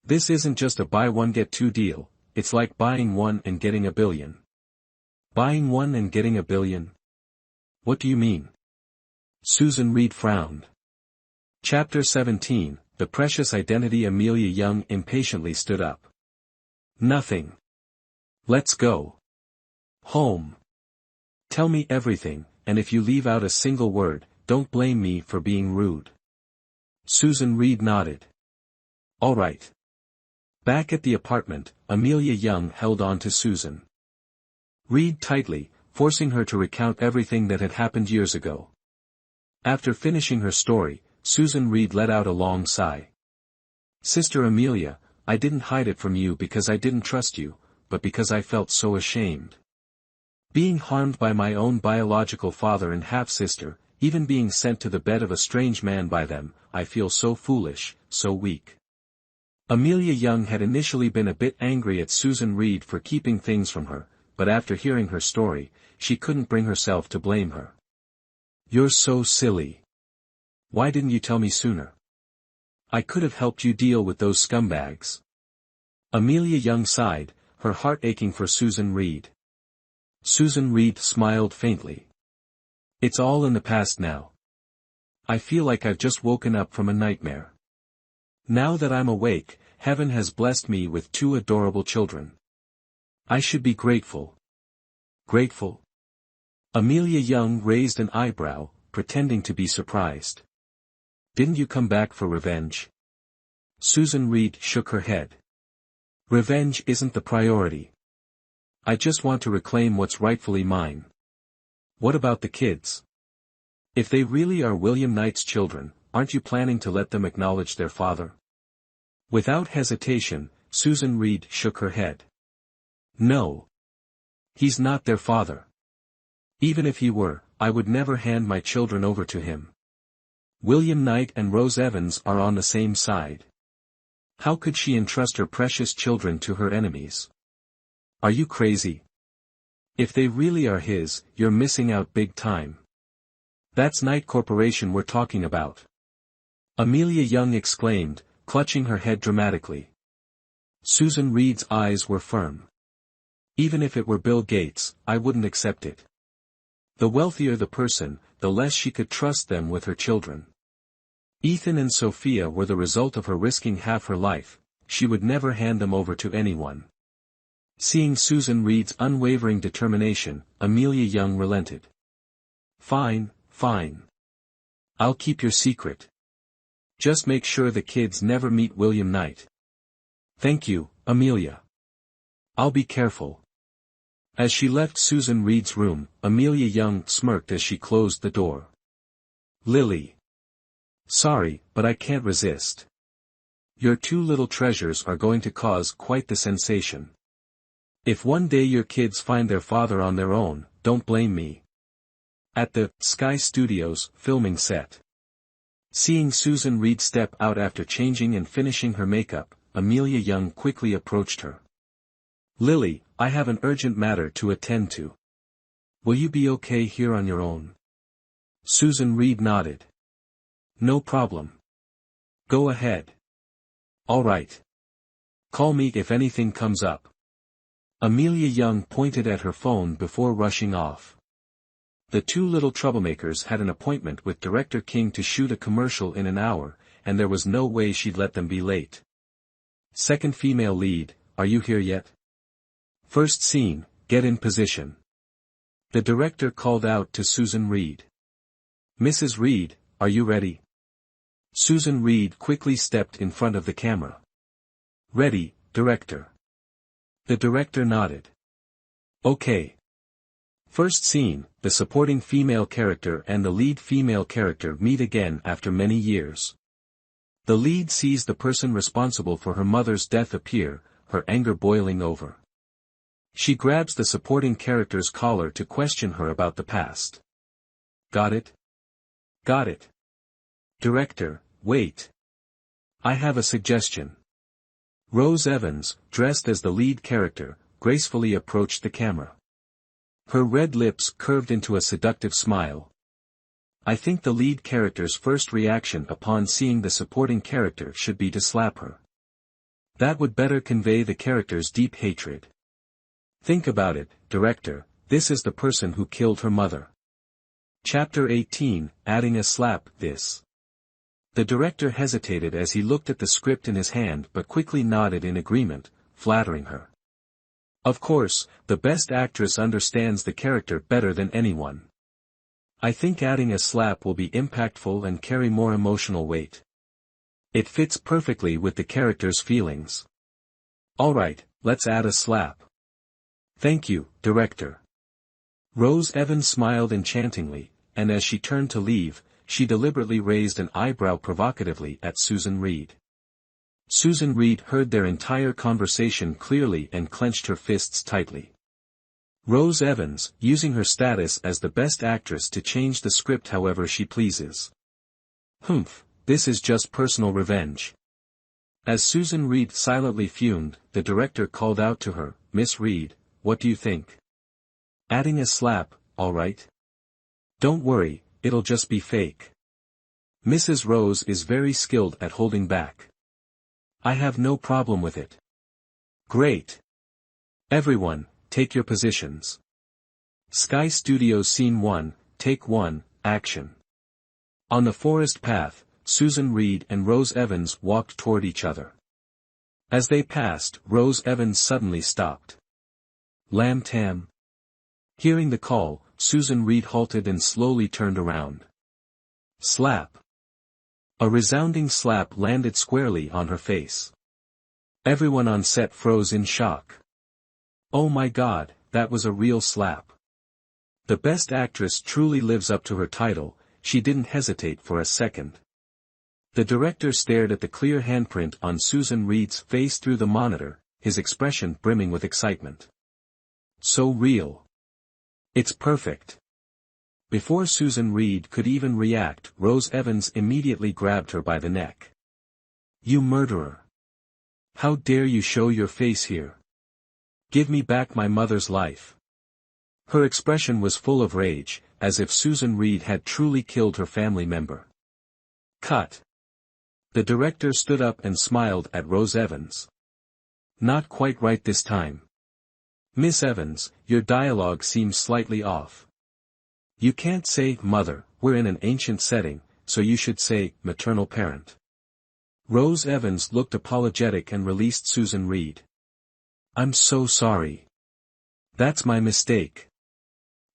This isn't just a buy one get two deal, it's like buying one and getting $1 billion. Buying one and getting $1 billion? What do you mean? Susan Reed frowned. Chapter 17, The Precious Identity. Amelia Young impatiently stood up. Nothing. Let's go. Home. Tell me everything, and if you leave out a single word, don't blame me for being rude. Susan Reed nodded. All right. Back at the apartment, Amelia Young held on to Susan Reed tightly, forcing her to recount everything that had happened years ago. After finishing her story, Susan Reed let out a long sigh. Sister Amelia, I didn't hide it from you because I didn't trust you, but because I felt so ashamed. Being harmed by my own biological father and half-sister, even being sent to the bed of a strange man by them, I feel so foolish, so weak. Amelia Young had initially been a bit angry at Susan Reed for keeping things from her, but after hearing her story, she couldn't bring herself to blame her. You're so silly. Why didn't you tell me sooner? I could have helped you deal with those scumbags. Amelia Young sighed, her heart aching for Susan Reed. Susan Reed smiled faintly. It's all in the past now. I feel like I've just woken up from a nightmare. Now that I'm awake, heaven has blessed me with 2 adorable children. I should be grateful. Grateful? Amelia Young raised an eyebrow, pretending to be surprised. Didn't you come back for revenge? Susan Reed shook her head. Revenge isn't the priority. I just want to reclaim what's rightfully mine. What about the kids? If they really are William Knight's children, aren't you planning to let them acknowledge their father? Without hesitation, Susan Reed shook her head. No. He's not their father. Even if he were, I would never hand my children over to him. William Knight and Rose Evans are on the same side. How could she entrust her precious children to her enemies? Are you crazy? If they really are his, you're missing out big time. That's Knight Corporation we're talking about. Amelia Young exclaimed, clutching her head dramatically. Susan Reed's eyes were firm. Even if it were Bill Gates, I wouldn't accept it. The wealthier the person, the less she could trust them with her children. Ethan and Sophia were the result of her risking half her life, she would never hand them over to anyone. Seeing Susan Reed's unwavering determination, Amelia Young relented. Fine, fine. I'll keep your secret. Just make sure the kids never meet William Knight. Thank you, Amelia. I'll be careful. As she left Susan Reed's room, Amelia Young smirked as she closed the door. Lily. Sorry, but I can't resist. Your 2 little treasures are going to cause quite the sensation. If one day your kids find their father on their own, don't blame me. At the Sky Studios filming set. Seeing Susan Reed step out after changing and finishing her makeup, Amelia Young quickly approached her. "Lily, I have an urgent matter to attend to. Will you be okay here on your own?" Susan Reed nodded. "No problem. Go ahead." "All right. Call me if anything comes up." Amelia Young pointed at her phone before rushing off. The two little troublemakers had an appointment with Director King to shoot a commercial in an hour, and there was no way she'd let them be late. "Second female lead, are you here yet?" "First scene, get in position." The director called out to Susan Reed. "Mrs. Reed, are you ready?" Susan Reed quickly stepped in front of the camera. "Ready, director." The director nodded. "Okay. First scene, the supporting female character and the lead female character meet again after many years. The lead sees the person responsible for her mother's death appear, her anger boiling over. She grabs the supporting character's collar to question her about the past. "Got it? Got it. Director, wait. I have a suggestion." Rose Evans, dressed as the lead character, gracefully approached the camera. Her red lips curved into a seductive smile. "I think the lead character's first reaction upon seeing the supporting character should be to slap her. That would better convey the character's deep hatred. Think about it, director, this is the person who killed her mother." Chapter 18, Adding a Slap, This. The director hesitated as he looked at the script in his hand but quickly nodded in agreement, flattering her. Of course, the best actress understands the character better than anyone. "I think adding a slap will be impactful and carry more emotional weight. It fits perfectly with the character's feelings." "All right, let's add a slap." "Thank you, director." Rose Evans smiled enchantingly, and as she turned to leave, she deliberately raised an eyebrow provocatively at Susan Reed. Susan Reed heard their entire conversation clearly and clenched her fists tightly. Rose Evans, using her status as the best actress to change the script however she pleases. Humph, this is just personal revenge. As Susan Reed silently fumed, the director called out to her, "Miss Reed, what do you think? Adding a slap, all right? Don't worry, it'll just be fake. Mrs. Rose is very skilled at holding back. I have no problem with it." "Great. Everyone, take your positions. Sky Studios Scene 1, Take 1, Action." On the forest path, Susan Reed and Rose Evans walked toward each other. As they passed, Rose Evans suddenly stopped. "Lamb Tam." Hearing the call, Susan Reed halted and slowly turned around. Slap. A resounding slap landed squarely on her face. Everyone on set froze in shock. Oh my God, that was a real slap. The best actress truly lives up to her title, she didn't hesitate for a second. The director stared at the clear handprint on Susan Reed's face through the monitor, his expression brimming with excitement. So real. It's perfect. Before Susan Reed could even react, Rose Evans immediately grabbed her by the neck. "You murderer! How dare you show your face here? Give me back my mother's life." Her expression was full of rage, as if Susan Reed had truly killed her family member. Cut. The director stood up and smiled at Rose Evans. "Not quite right this time. Miss Evans, your dialogue seems slightly off. You can't say mother, we're in an ancient setting, so you should say maternal parent." Rose Evans looked apologetic and released Susan Reed. "I'm so sorry. That's my mistake.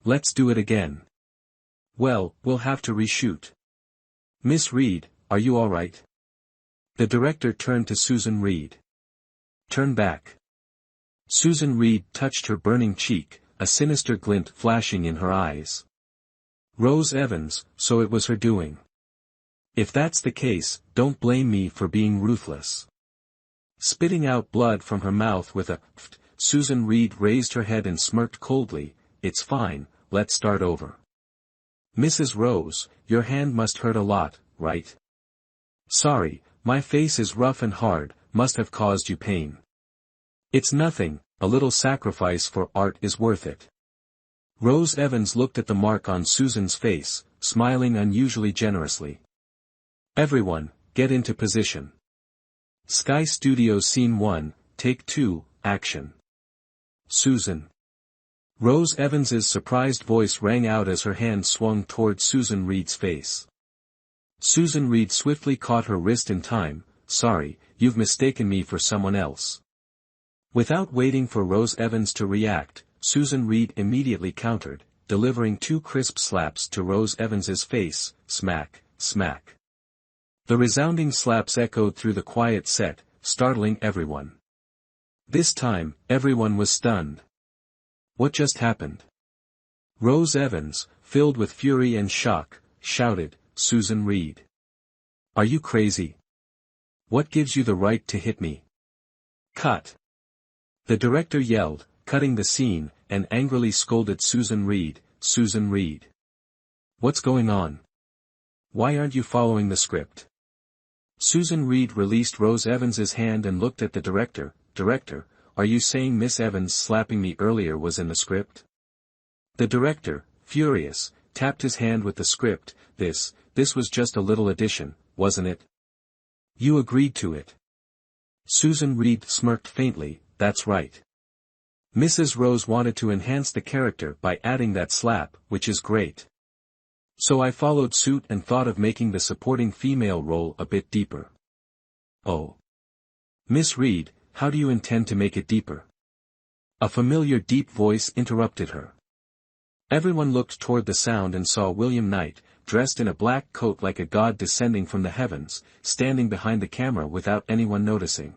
Let's do it again." "Well, we'll have to reshoot. Miss Reed, are you all right?" The director turned to Susan Reed. "Turn back." Susan Reed touched her burning cheek, a sinister glint flashing in her eyes. Rose Evans, so it was her doing. If that's the case, don't blame me for being ruthless. Spitting out blood from her mouth with a pft, Susan Reed raised her head and smirked coldly. "It's fine, let's start over. Mrs. Rose, your hand must hurt a lot, right?" "Sorry, my face is rough and hard, must have caused you pain. It's nothing, a little sacrifice for art is worth it. Rose Evans looked at the mark on Susan's face, smiling unusually generously. Everyone, get into position. Sky Studios Scene 1, Take 2, Action. Susan. Rose Evans's surprised voice rang out as her hand swung toward Susan Reed's face. Susan Reed swiftly caught her wrist in time. Sorry, you've mistaken me for someone else. Without waiting for Rose Evans to react, Susan Reed immediately countered, delivering 2 crisp slaps to Rose Evans's face, smack, smack. The resounding slaps echoed through the quiet set, startling everyone. This time, everyone was stunned. What just happened? Rose Evans, filled with fury and shock, shouted, Susan Reed. Are you crazy? What gives you the right to hit me? Cut. The director yelled, cutting the scene, and angrily scolded Susan Reed. Susan Reed. What's going on? Why aren't you following the script? Susan Reed released Rose Evans's hand and looked at the director. Director, are you saying Miss Evans slapping me earlier was in the script? The director, furious, tapped his hand with the script. This was just a little addition, wasn't it? You agreed to it. Susan Reed smirked faintly. That's right. Mrs. Rose wanted to enhance the character by adding that slap, which is great. So I followed suit and thought of making the supporting female role a bit deeper. Oh. Miss Reed, how do you intend to make it deeper? A familiar deep voice interrupted her. Everyone looked toward the sound and saw William Knight, dressed in a black coat like a god descending from the heavens, standing behind the camera without anyone noticing.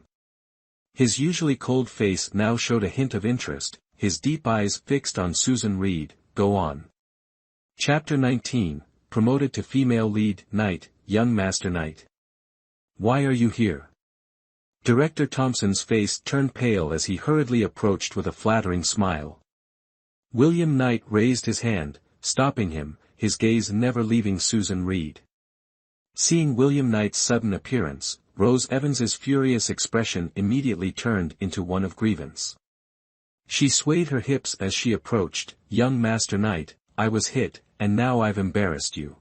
His usually cold face now showed a hint of interest, his deep eyes fixed on Susan Reed. Go on. Chapter 19, Promoted to Female Lead. Knight, Young Master Knight. Why are you here? Director Thompson's face turned pale as he hurriedly approached with a flattering smile. William Knight raised his hand, stopping him, his gaze never leaving Susan Reed. Seeing William Knight's sudden appearance, Rose Evans's furious expression immediately turned into one of grievance. She swayed her hips as she approached. Young Master Knight, I was hit, and now I've embarrassed you.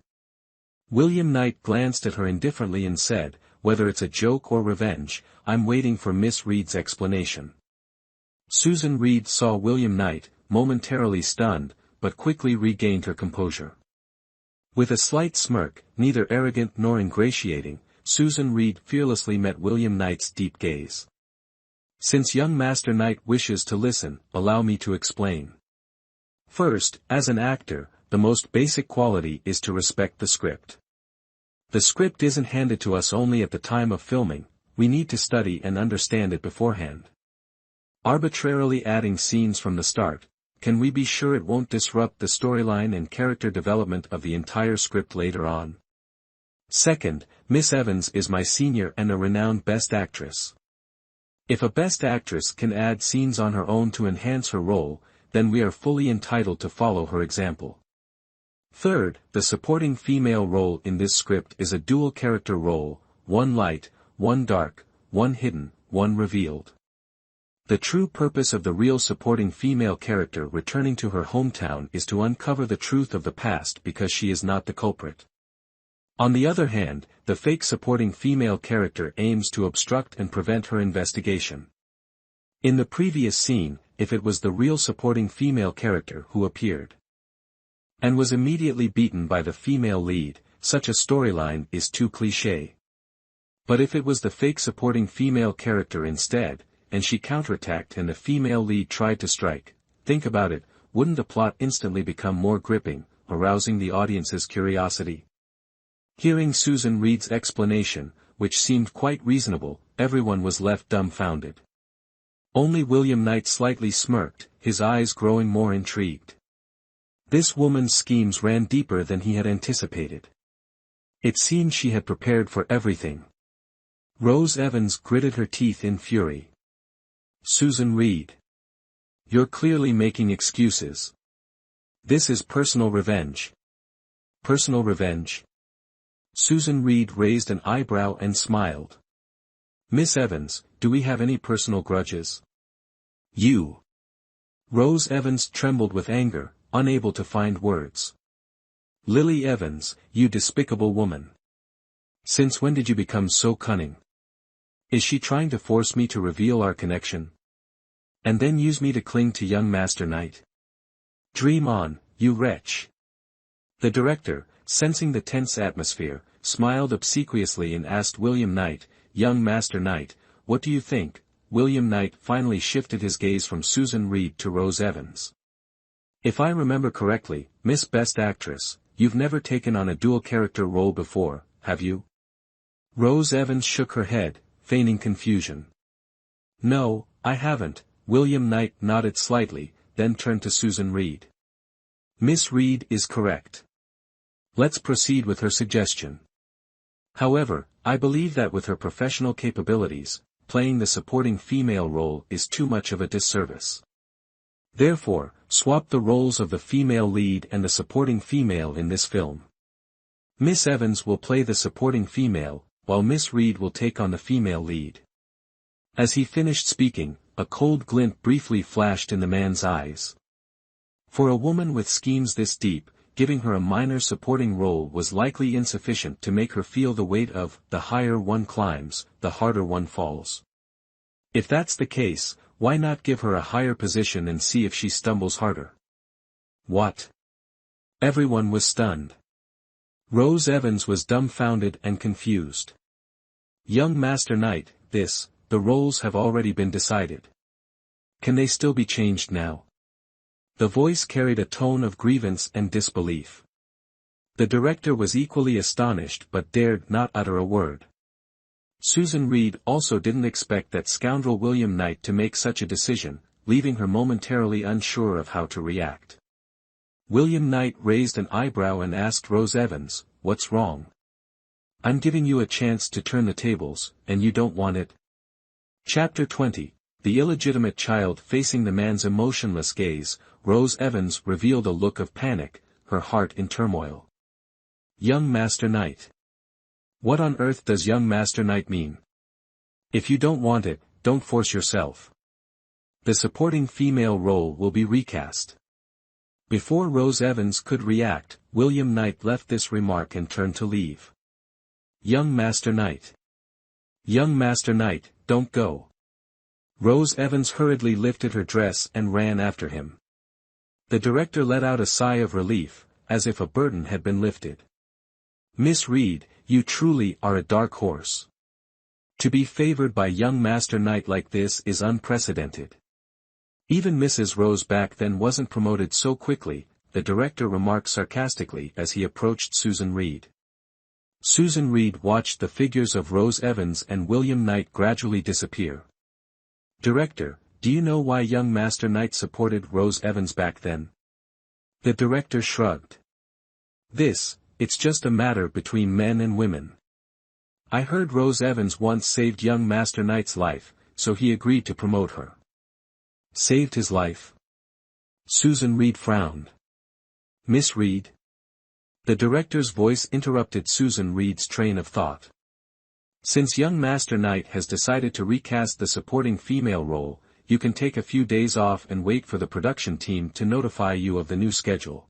William Knight glanced at her indifferently and said, whether it's a joke or revenge, I'm waiting for Miss Reed's explanation. Susan Reed saw William Knight, momentarily stunned, but quickly regained her composure. With a slight smirk, neither arrogant nor ingratiating, Susan Reed fearlessly met William Knight's deep gaze. Since young Master Knight wishes to listen, allow me to explain. First, as an actor, the most basic quality is to respect the script. The script isn't handed to us only at the time of filming, we need to study and understand it beforehand. Arbitrarily adding scenes from the start, can we be sure it won't disrupt the storyline and character development of the entire script later on? Second, Miss Evans is my senior and a renowned Best Actress. If a Best Actress can add scenes on her own to enhance her role, then we are fully entitled to follow her example. Third, the supporting female role in this script is a dual character role, one light, one dark, one hidden, one revealed. The true purpose of the real supporting female character returning to her hometown is to uncover the truth of the past because she is not the culprit. On the other hand, the fake supporting female character aims to obstruct and prevent her investigation. In the previous scene, if it was the real supporting female character who appeared and was immediately beaten by the female lead, such a storyline is too cliché. But if it was the fake supporting female character instead, and she counterattacked and the female lead tried to strike, think about it, wouldn't the plot instantly become more gripping, arousing the audience's curiosity? Hearing Susan Reed's explanation, which seemed quite reasonable, everyone was left dumbfounded. Only William Knight slightly smirked, his eyes growing more intrigued. This woman's schemes ran deeper than he had anticipated. It seemed she had prepared for everything. Rose Evans gritted her teeth in fury. Susan Reed. You're clearly making excuses. This is personal revenge. Personal revenge? Susan Reed raised an eyebrow and smiled. Miss Evans, do we have any personal grudges? You. Rose Evans trembled with anger, unable to find words. Lily Evans, you despicable woman. Since when did you become so cunning? Is she trying to force me to reveal our connection? And then use me to cling to young Master Knight? Dream on, you wretch. The director, sensing the tense atmosphere, smiled obsequiously and asked William Knight, young Master Knight, what do you think? William Knight finally shifted his gaze from Susan Reed to Rose Evans. If I remember correctly, Miss Best Actress, you've never taken on a dual character role before, have you? Rose Evans shook her head, feigning confusion. No, I haven't. William Knight nodded slightly, then turned to Susan Reed. Miss Reed is correct. Let's proceed with her suggestion. However, I believe that with her professional capabilities, playing the supporting female role is too much of a disservice. Therefore, swap the roles of the female lead and the supporting female in this film. Miss Evans will play the supporting female, while Miss Reed will take on the female lead. As he finished speaking, a cold glint briefly flashed in the man's eyes. For a woman with schemes this deep, giving her a minor supporting role was likely insufficient to make her feel the weight of, the higher one climbs, the harder one falls. If that's the case, why not give her a higher position and see if she stumbles harder? What? Everyone was stunned. Rose Evans was dumbfounded and confused. Young Master Knight, the roles have already been decided. Can they still be changed now? The voice carried a tone of grievance and disbelief. The director was equally astonished but dared not utter a word. Susan Reed also didn't expect that scoundrel William Knight to make such a decision, leaving her momentarily unsure of how to react. William Knight raised an eyebrow and asked Rose Evans, what's wrong? I'm giving you a chance to turn the tables, and you don't want it? Chapter 20. The illegitimate child facing the man's emotionless gaze, Rose Evans revealed a look of panic, her heart in turmoil. Young Master Knight. What on earth does young Master Knight mean? If you don't want it, don't force yourself. The supporting female role will be recast. Before Rose Evans could react, William Knight left this remark and turned to leave. Young Master Knight. Young Master Knight, don't go. Rose Evans hurriedly lifted her dress and ran after him. The director let out a sigh of relief, as if a burden had been lifted. Miss Reed, you truly are a dark horse. To be favored by young Master Knight like this is unprecedented. Even Mrs. Rose back then wasn't promoted so quickly, the director remarked sarcastically as he approached Susan Reed. Susan Reed watched the figures of Rose Evans and William Knight gradually disappear. Director, do you know why young Master Knight supported Rose Evans back then? The director shrugged. It's just a matter between men and women. I heard Rose Evans once saved young Master Knight's life, so he agreed to promote her. Saved his life? Susan Reed frowned. Miss Reed? The director's voice interrupted Susan Reed's train of thought. Since young Master Knight has decided to recast the supporting female role, you can take a few days off and wait for the production team to notify you of the new schedule.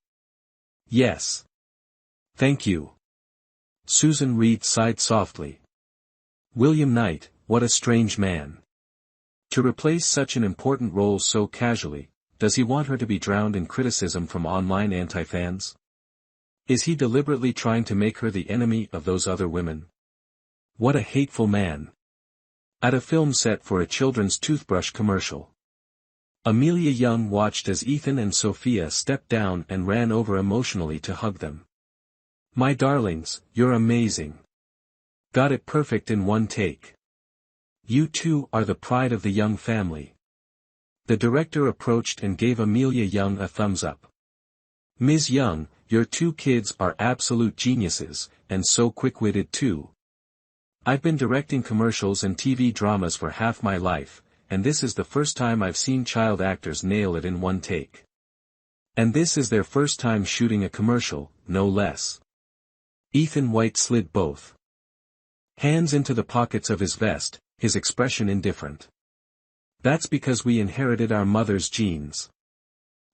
Yes. Thank you. Susan Reed sighed softly. William Knight, what a strange man. To replace such an important role so casually, does he want her to be drowned in criticism from online anti-fans? Is he deliberately trying to make her the enemy of those other women? What a hateful man. At a film set for a children's toothbrush commercial. Amelia Young watched as Ethan and Sophia stepped down and ran over emotionally to hug them. My darlings, you're amazing. Got it perfect in one take. You two are the pride of the Young family. The director approached and gave Amelia Young a thumbs up. Ms. Young, your two kids are absolute geniuses, and so quick-witted too. I've been directing commercials and TV dramas for half my life, and this is the first time I've seen child actors nail it in one take. And this is their first time shooting a commercial, no less. Ethan White slid both hands into the pockets of his vest, his expression indifferent. That's because we inherited our mother's genes.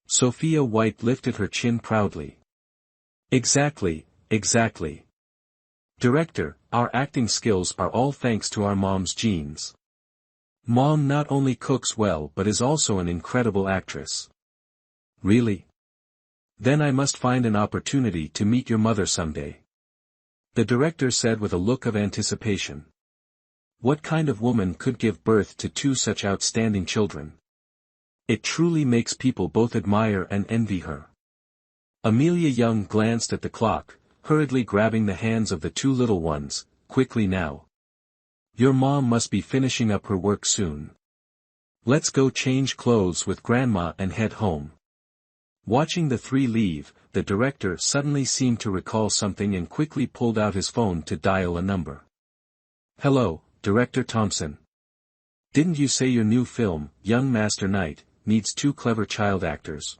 Sophia White lifted her chin proudly. Exactly, exactly. Director, our acting skills are all thanks to our mom's genes. Mom not only cooks well but is also an incredible actress. Really? Then I must find an opportunity to meet your mother someday. The director said with a look of anticipation. What kind of woman could give birth to two such outstanding children? It truly makes people both admire and envy her. Amelia Young glanced at the clock, hurriedly grabbing the hands of the two little ones. Quickly now. Your mom must be finishing up her work soon. Let's go change clothes with Grandma and head home. Watching the three leave, the director suddenly seemed to recall something and quickly pulled out his phone to dial a number. Hello, Director Thompson. Didn't you say your new film, Young Master Knight, needs two clever child actors?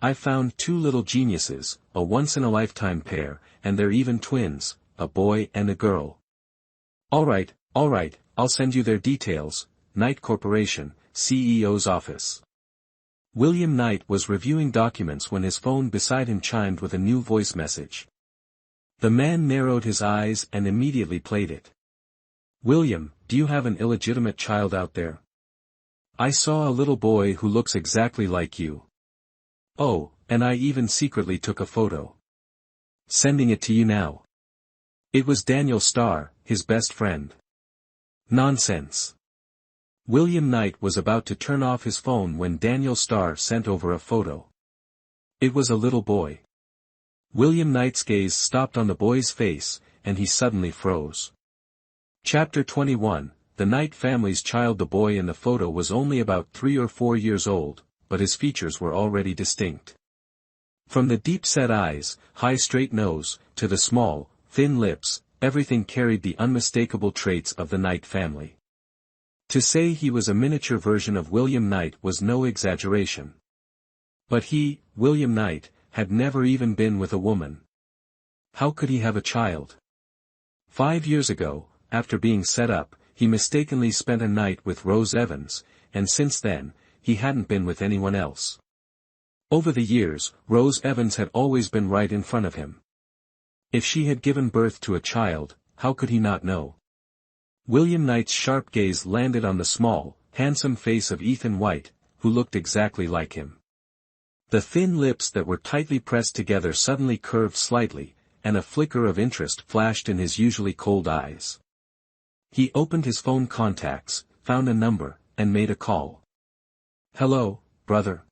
I found two little geniuses, a once-in-a-lifetime pair, and they're even twins, a boy and a girl. All right, I'll send you their details. Knight Corporation, CEO's office. William Knight was reviewing documents when his phone beside him chimed with a new voice message. The man narrowed his eyes and immediately played it. William, do you have an illegitimate child out there? I saw a little boy who looks exactly like you. Oh, and I even secretly took a photo. Sending it to you now. It was Daniel Starr, his best friend. Nonsense. William Knight was about to turn off his phone when Daniel Starr sent over a photo. It was a little boy. William Knight's gaze stopped on the boy's face, and he suddenly froze. Chapter 21, The Knight family's child. The boy in the photo was only about 3 or 4 years old, but his features were already distinct. From the deep-set eyes, high straight nose, to the small, thin lips, everything carried the unmistakable traits of the Knight family. To say he was a miniature version of William Knight was no exaggeration. But he, William Knight, had never even been with a woman. How could he have a child? 5 years ago, after being set up, he mistakenly spent a night with Rose Evans, and since then, he hadn't been with anyone else. Over the years, Rose Evans had always been right in front of him. If she had given birth to a child, how could he not know? William Knight's sharp gaze landed on the small, handsome face of Ethan White, who looked exactly like him. The thin lips that were tightly pressed together suddenly curved slightly, and a flicker of interest flashed in his usually cold eyes. He opened his phone contacts, found a number, and made a call. Hello, brother.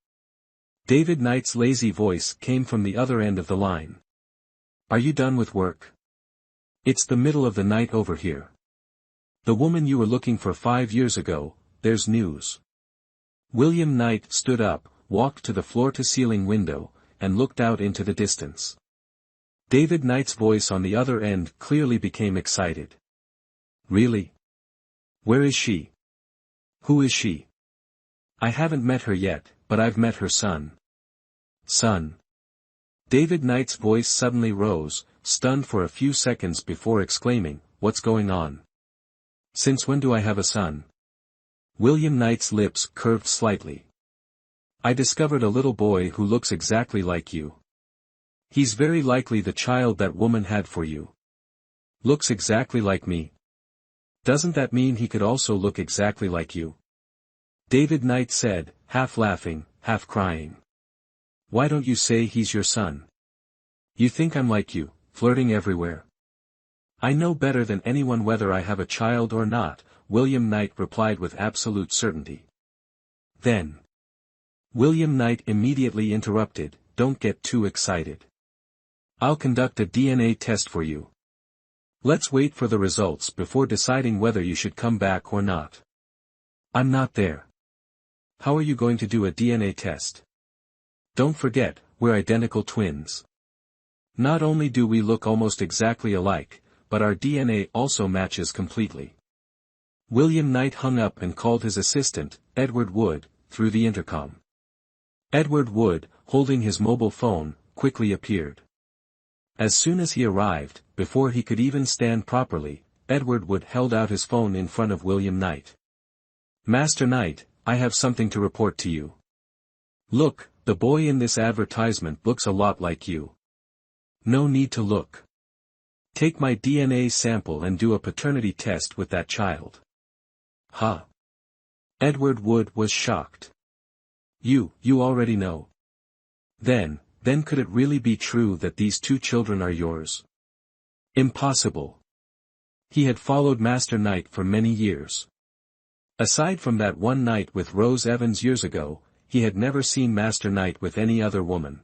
David Knight's lazy voice came from the other end of the line. Are you done with work? It's the middle of the night over here. The woman you were looking for 5 years ago, there's news. William Knight stood up, walked to the floor-to-ceiling window, and looked out into the distance. David Knight's voice on the other end clearly became excited. Really? Where is she? Who is she? I haven't met her yet, but I've met her son. Son. David Knight's voice suddenly rose, stunned for a few seconds before exclaiming, What's going on? Since when do I have a son? William Knight's lips curved slightly. I discovered a little boy who looks exactly like you. He's very likely the child that woman had for you. Looks exactly like me. Doesn't that mean he could also look exactly like you? David Knight said, half laughing, half crying. Why don't you say he's your son? You think I'm like you, flirting everywhere? I know better than anyone whether I have a child or not, William Knight replied with absolute certainty. Then. William Knight immediately interrupted, Don't get too excited. I'll conduct a DNA test for you. Let's wait for the results before deciding whether you should come back or not. I'm not there. How are you going to do a DNA test? Don't forget, we're identical twins. Not only do we look almost exactly alike, but our DNA also matches completely. William Knight hung up and called his assistant, Edward Wood, through the intercom. Edward Wood, holding his mobile phone, quickly appeared. As soon as he arrived, before he could even stand properly, Edward Wood held out his phone in front of William Knight. "Master Knight, I have something to report to you. Look, the boy in this advertisement looks a lot like you. No need to look. Take my DNA sample and do a paternity test with that child." Huh? Edward Wood was shocked. You already know. Then could it really be true that these two children are yours? Impossible. He had followed Master Knight for many years. Aside from that one night with Rose Evans years ago, he had never seen Master Knight with any other woman.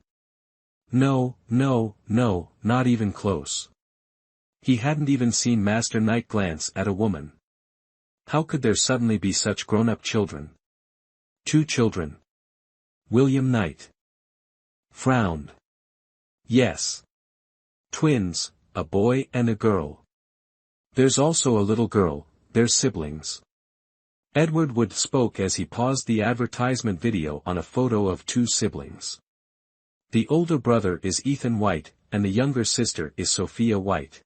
No, not even close. He hadn't even seen Master Knight glance at a woman. How could there suddenly be such grown-up children? Two children. William Knight frowned. Yes. Twins, a boy and a girl. There's also a little girl, they're siblings. Edward Wood spoke as he paused the advertisement video on a photo of two siblings. The older brother is Ethan White, and the younger sister is Sophia White.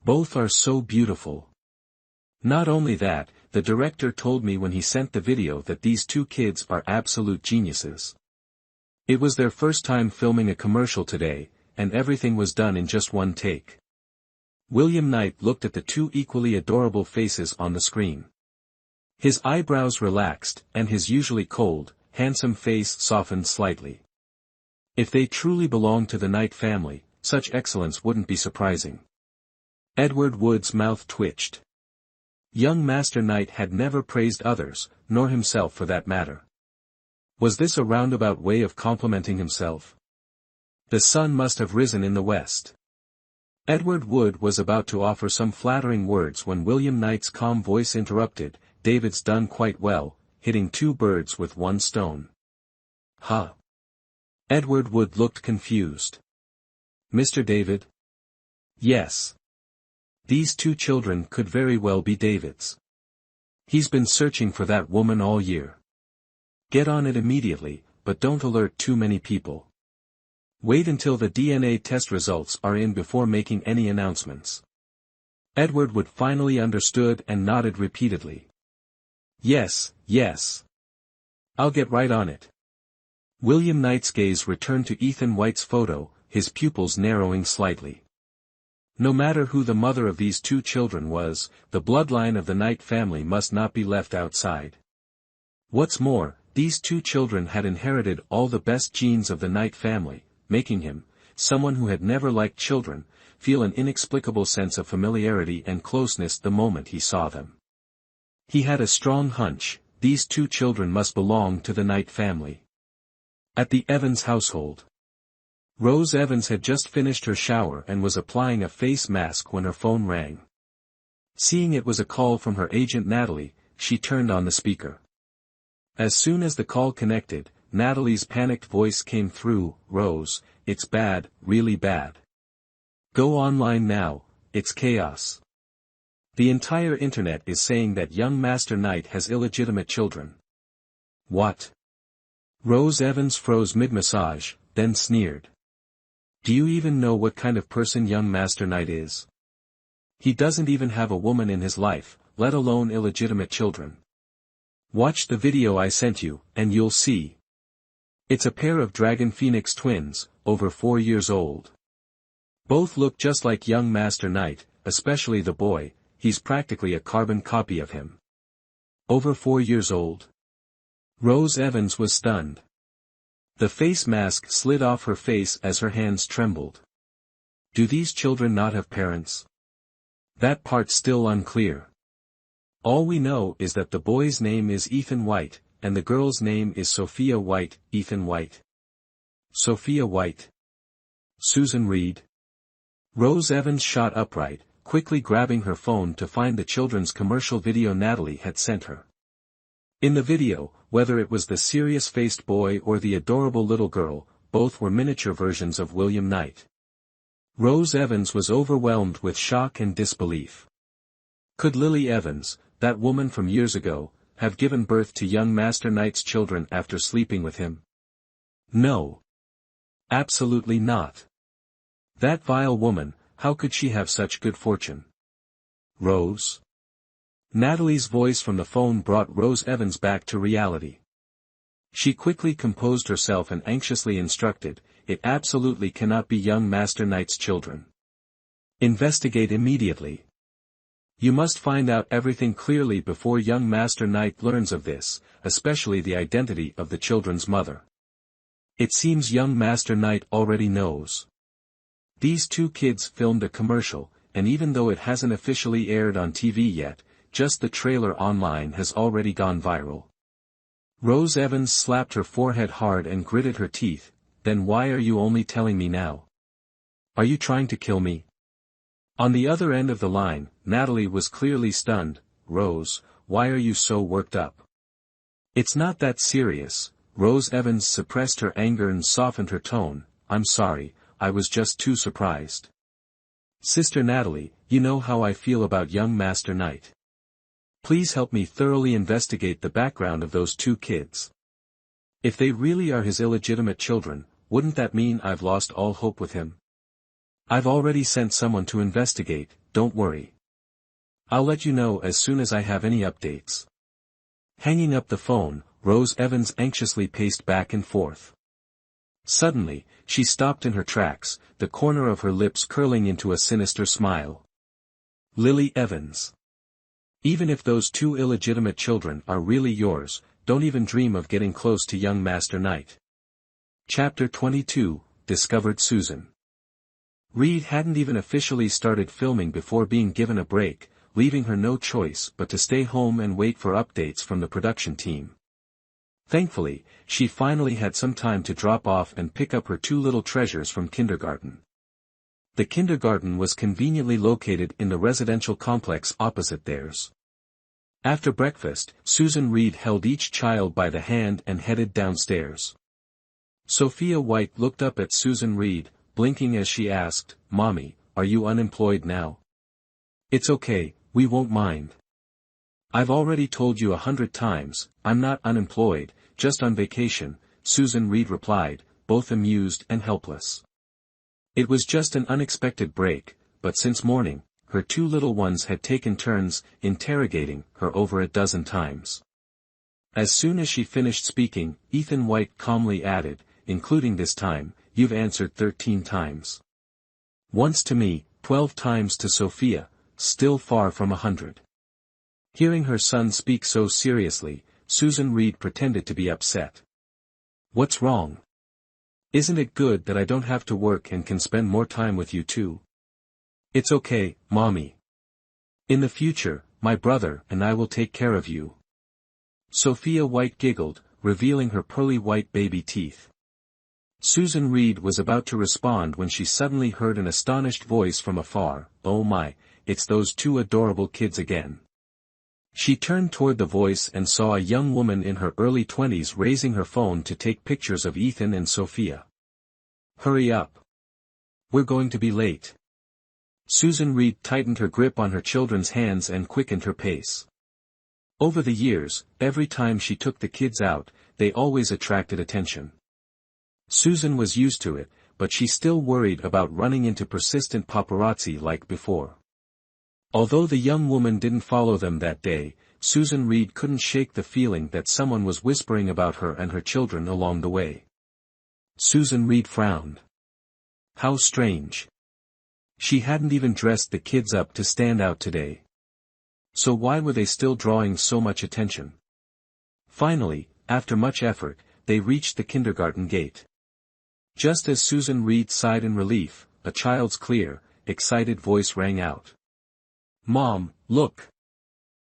Both are so beautiful. Not only that, the director told me when he sent the video that these two kids are absolute geniuses. It was their first time filming a commercial today, and everything was done in just one take. William Knight looked at the two equally adorable faces on the screen. His eyebrows relaxed, and his usually cold, handsome face softened slightly. If they truly belonged to the Knight family, such excellence wouldn't be surprising. Edward Wood's mouth twitched. Young Master Knight had never praised others, nor himself for that matter. Was this a roundabout way of complimenting himself? The sun must have risen in the west. Edward Wood was about to offer some flattering words when William Knight's calm voice interrupted. "David's done quite well, hitting two birds with one stone." Huh? Edward Wood looked confused. "Mr. David?" "Yes. These two children could very well be David's. He's been searching for that woman all year. Get on it immediately, but don't alert too many people. Wait until the DNA test results are in before making any announcements." Edward Wood finally understood and nodded repeatedly. Yes. I'll get right on it." William Knight's gaze returned to Ethan White's photo, his pupils narrowing slightly. No matter who the mother of these two children was, the bloodline of the Knight family must not be left outside. What's more, these two children had inherited all the best genes of the Knight family, making him, someone who had never liked children, feel an inexplicable sense of familiarity and closeness the moment he saw them. He had a strong hunch, these two children must belong to the Knight family. At the Evans household. Rose Evans had just finished her shower and was applying a face mask when her phone rang. Seeing it was a call from her agent Natalie, she turned on the speaker. As soon as the call connected, Natalie's panicked voice came through. "Rose, it's bad, really bad. Go online now, it's chaos. The entire internet is saying that young Master Knight has illegitimate children." "What?" Rose Evans froze mid-massage, then sneered. "Do you even know what kind of person young Master Knight is? He doesn't even have a woman in his life, let alone illegitimate children. Watch the video I sent you, and you'll see. It's a pair of Dragon Phoenix twins, over 4 years old. Both look just like young Master Knight, especially the boy, he's practically a carbon copy of him." "Over 4 years old?" Rose Evans was stunned. The face mask slid off her face as her hands trembled. "Do these children not have parents?" "That part's still unclear. All we know is that the boy's name is Ethan White, and the girl's name is Sophia White." "Ethan White? Sophia White? Susan Reed?" Rose Evans shot upright, quickly grabbing her phone to find the children's commercial video Natalie had sent her. In the video, whether it was the serious-faced boy or the adorable little girl, both were miniature versions of William Knight. Rose Evans was overwhelmed with shock and disbelief. Could Lily Evans, that woman from years ago, have given birth to young Master Knight's children after sleeping with him? No. Absolutely not. That vile woman, how could she have such good fortune? Rose? Natalie's voice from the phone brought Rose Evans back to reality. She quickly composed herself and anxiously instructed, "It absolutely cannot be young Master Knight's children. Investigate immediately. You must find out everything clearly before young Master Knight learns of this, especially the identity of the children's mother. It seems young Master Knight already knows. These two kids filmed a commercial, and even though it hasn't officially aired on TV yet, just the trailer online has already gone viral." Rose Evans slapped her forehead hard and gritted her teeth. "Then why are you only telling me now? Are you trying to kill me?" On the other end of the line, Natalie was clearly stunned. "Rose, why are you so worked up?" "It's not that serious." Rose Evans suppressed her anger and softened her tone. "I'm sorry, I was just too surprised. Sister Natalie, you know how I feel about young Master Knight. Please help me thoroughly investigate the background of those two kids. If they really are his illegitimate children, wouldn't that mean I've lost all hope with him? I've already sent someone to investigate, don't worry. I'll let you know as soon as I have any updates." Hanging up the phone, Rose Evans anxiously paced back and forth. Suddenly, she stopped in her tracks, the corner of her lips curling into a sinister smile. "Lily Evans. Even if those two illegitimate children are really yours, don't even dream of getting close to young Master Knight." Chapter 22, Discovered Susan. Reed hadn't even officially started filming before being given a break, leaving her no choice but to stay home and wait for updates from the production team. Thankfully, she finally had some time to drop off and pick up her two little treasures from kindergarten. The kindergarten was conveniently located in the residential complex opposite theirs. After breakfast, Susan Reed held each child by the hand and headed downstairs. Sophia White looked up at Susan Reed, blinking as she asked, "Mommy, are you unemployed now?" "It's okay, we won't mind. I've already told you 100 times, I'm not unemployed, just on vacation," Susan Reed replied, both amused and helpless. It was just an unexpected break, but since morning, her two little ones had taken turns interrogating her over a dozen times. As soon as she finished speaking, Ethan White calmly added, "Including this time, you've answered 13 times. Once to me, 12 times to Sophia, still far from 100. Hearing her son speak so seriously, Susan Reed pretended to be upset. "What's wrong? Isn't it good that I don't have to work and can spend more time with you too?" "It's okay, Mommy. In the future, my brother and I will take care of you." Sophia White giggled, revealing her pearly white baby teeth. Susan Reed was about to respond when she suddenly heard an astonished voice from afar, "Oh my, it's those two adorable kids again." She turned toward the voice and saw a young woman in her early 20s raising her phone to take pictures of Ethan and Sophia. "Hurry up. We're going to be late." Susan Reed tightened her grip on her children's hands and quickened her pace. Over the years, every time she took the kids out, they always attracted attention. Susan was used to it, but she still worried about running into persistent paparazzi like before. Although the young woman didn't follow them that day, Susan Reed couldn't shake the feeling that someone was whispering about her and her children along the way. Susan Reed frowned. How strange. She hadn't even dressed the kids up to stand out today. So why were they still drawing so much attention? Finally, after much effort, they reached the kindergarten gate. Just as Susan Reed sighed in relief, a child's clear, excited voice rang out. "Mom, look!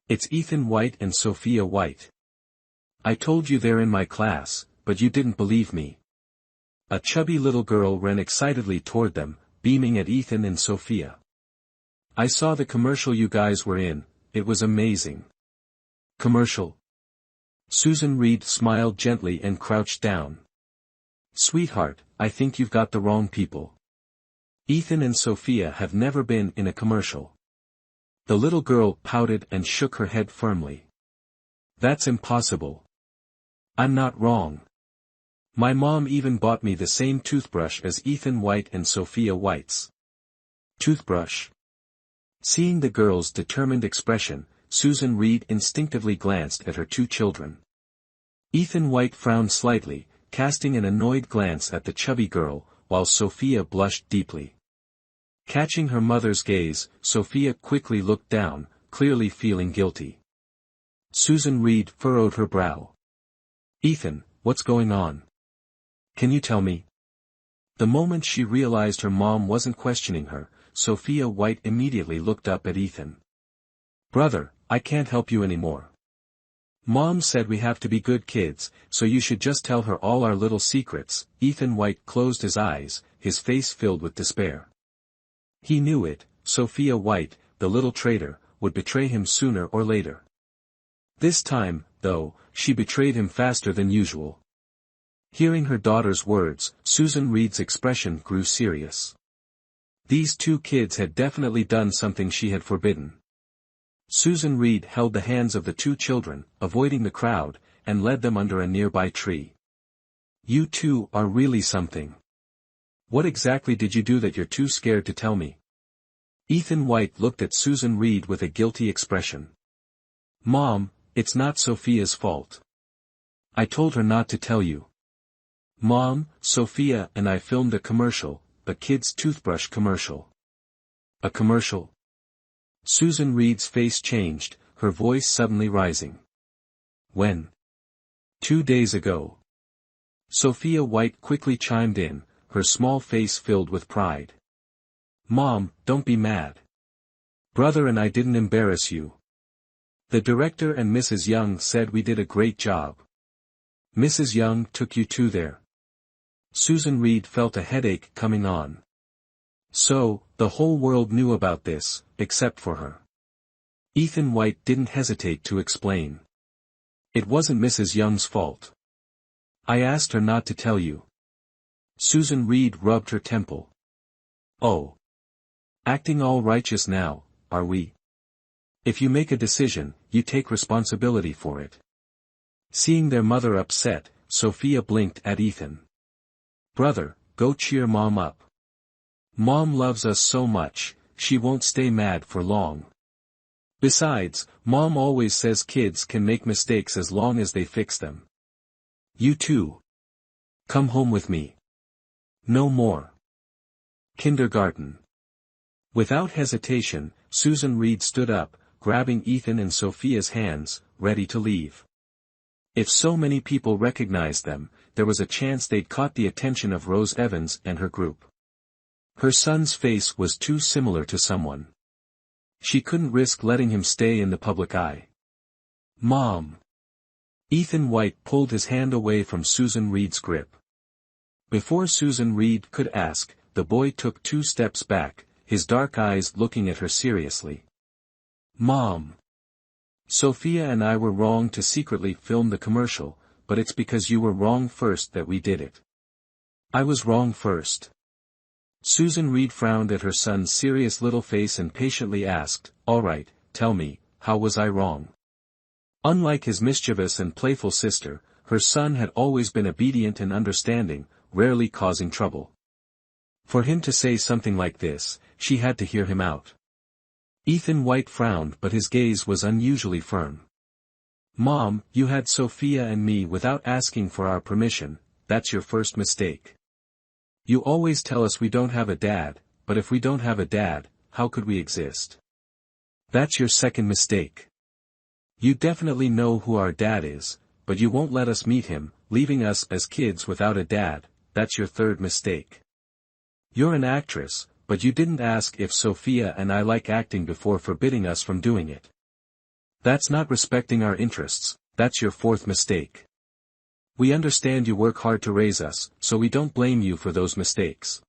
It's Ethan White and Sophia White. I told you they're in my class, but you didn't believe me." A chubby little girl ran excitedly toward them, beaming at Ethan and Sophia. "I saw the commercial you guys were in, it was amazing." "Commercial?" Susan Reed smiled gently and crouched down. "Sweetheart, I think you've got the wrong people. Ethan and Sophia have never been in a commercial." The little girl pouted and shook her head firmly. "That's impossible. I'm not wrong. My mom even bought me the same toothbrush as Ethan White and Sophia White's." "Toothbrush?" Seeing the girl's determined expression, Susan Reed instinctively glanced at her two children. Ethan White frowned slightly, casting an annoyed glance at the chubby girl, while Sophia blushed deeply. Catching her mother's gaze, Sophia quickly looked down, clearly feeling guilty. Susan Reed furrowed her brow. "Ethan, what's going on? Can you tell me?" The moment she realized her mom wasn't questioning her, Sophia White immediately looked up at Ethan. "Brother, I can't help you anymore. Mom said we have to be good kids, so you should just tell her all our little secrets." Ethan White closed his eyes, his face filled with despair. He knew it, Sophia White, the little traitor, would betray him sooner or later. This time, though, she betrayed him faster than usual. Hearing her daughter's words, Susan Reed's expression grew serious. These two kids had definitely done something she had forbidden. Susan Reed held the hands of the two children, avoiding the crowd, and led them under a nearby tree. "You two are really something. What exactly did you do that you're too scared to tell me?" Ethan White looked at Susan Reed with a guilty expression. "Mom, it's not Sophia's fault. I told her not to tell you. Mom, Sophia and I filmed a commercial, a kid's toothbrush commercial." "A commercial?" Susan Reed's face changed, her voice suddenly rising. "When?" "2 days ago." Sophia White quickly chimed in, her small face filled with pride. "Mom, don't be mad. Brother and I didn't embarrass you. The director and Mrs. Young said we did a great job. Mrs. Young took you two there." Susan Reed felt a headache coming on. So, the whole world knew about this, except for her. Ethan White didn't hesitate to explain. "It wasn't Mrs. Young's fault. I asked her not to tell you." Susan Reed rubbed her temple. "Oh. Acting all righteous now, are we? If you make a decision, you take responsibility for it." Seeing their mother upset, Sophia blinked at Ethan. "Brother, go cheer Mom up. Mom loves us so much, she won't stay mad for long. Besides, Mom always says kids can make mistakes as long as they fix them. You two. Come home with me. No more kindergarten." Without hesitation, Susan Reed stood up, grabbing Ethan and Sophia's hands, ready to leave. If so many people recognized them, there was a chance they'd caught the attention of Rose Evans and her group. Her son's face was too similar to someone. She couldn't risk letting him stay in the public eye. "Mom." Ethan White pulled his hand away from Susan Reed's grip. Before Susan Reed could ask, the boy took 2 steps back, his dark eyes looking at her seriously. "Mom. Sophia and I were wrong to secretly film the commercial, but it's because you were wrong first that we did it." "I was wrong first." Susan Reed frowned at her son's serious little face and patiently asked, "All right, tell me, how was I wrong?" Unlike his mischievous and playful sister, her son had always been obedient and understanding, rarely causing trouble. For him to say something like this, she had to hear him out. Ethan White frowned, but his gaze was unusually firm. "Mom, you had Sophia and me without asking for our permission. That's your first mistake. You always tell us we don't have a dad, but if we don't have a dad, how could we exist? That's your second mistake. You definitely know who our dad is, but you won't let us meet him, leaving us as kids without a dad. That's your third mistake. You're an actress, but you didn't ask if Sophia and I like acting before forbidding us from doing it. That's not respecting our interests. That's your fourth mistake. We understand you work hard to raise us, so we don't blame you for those mistakes.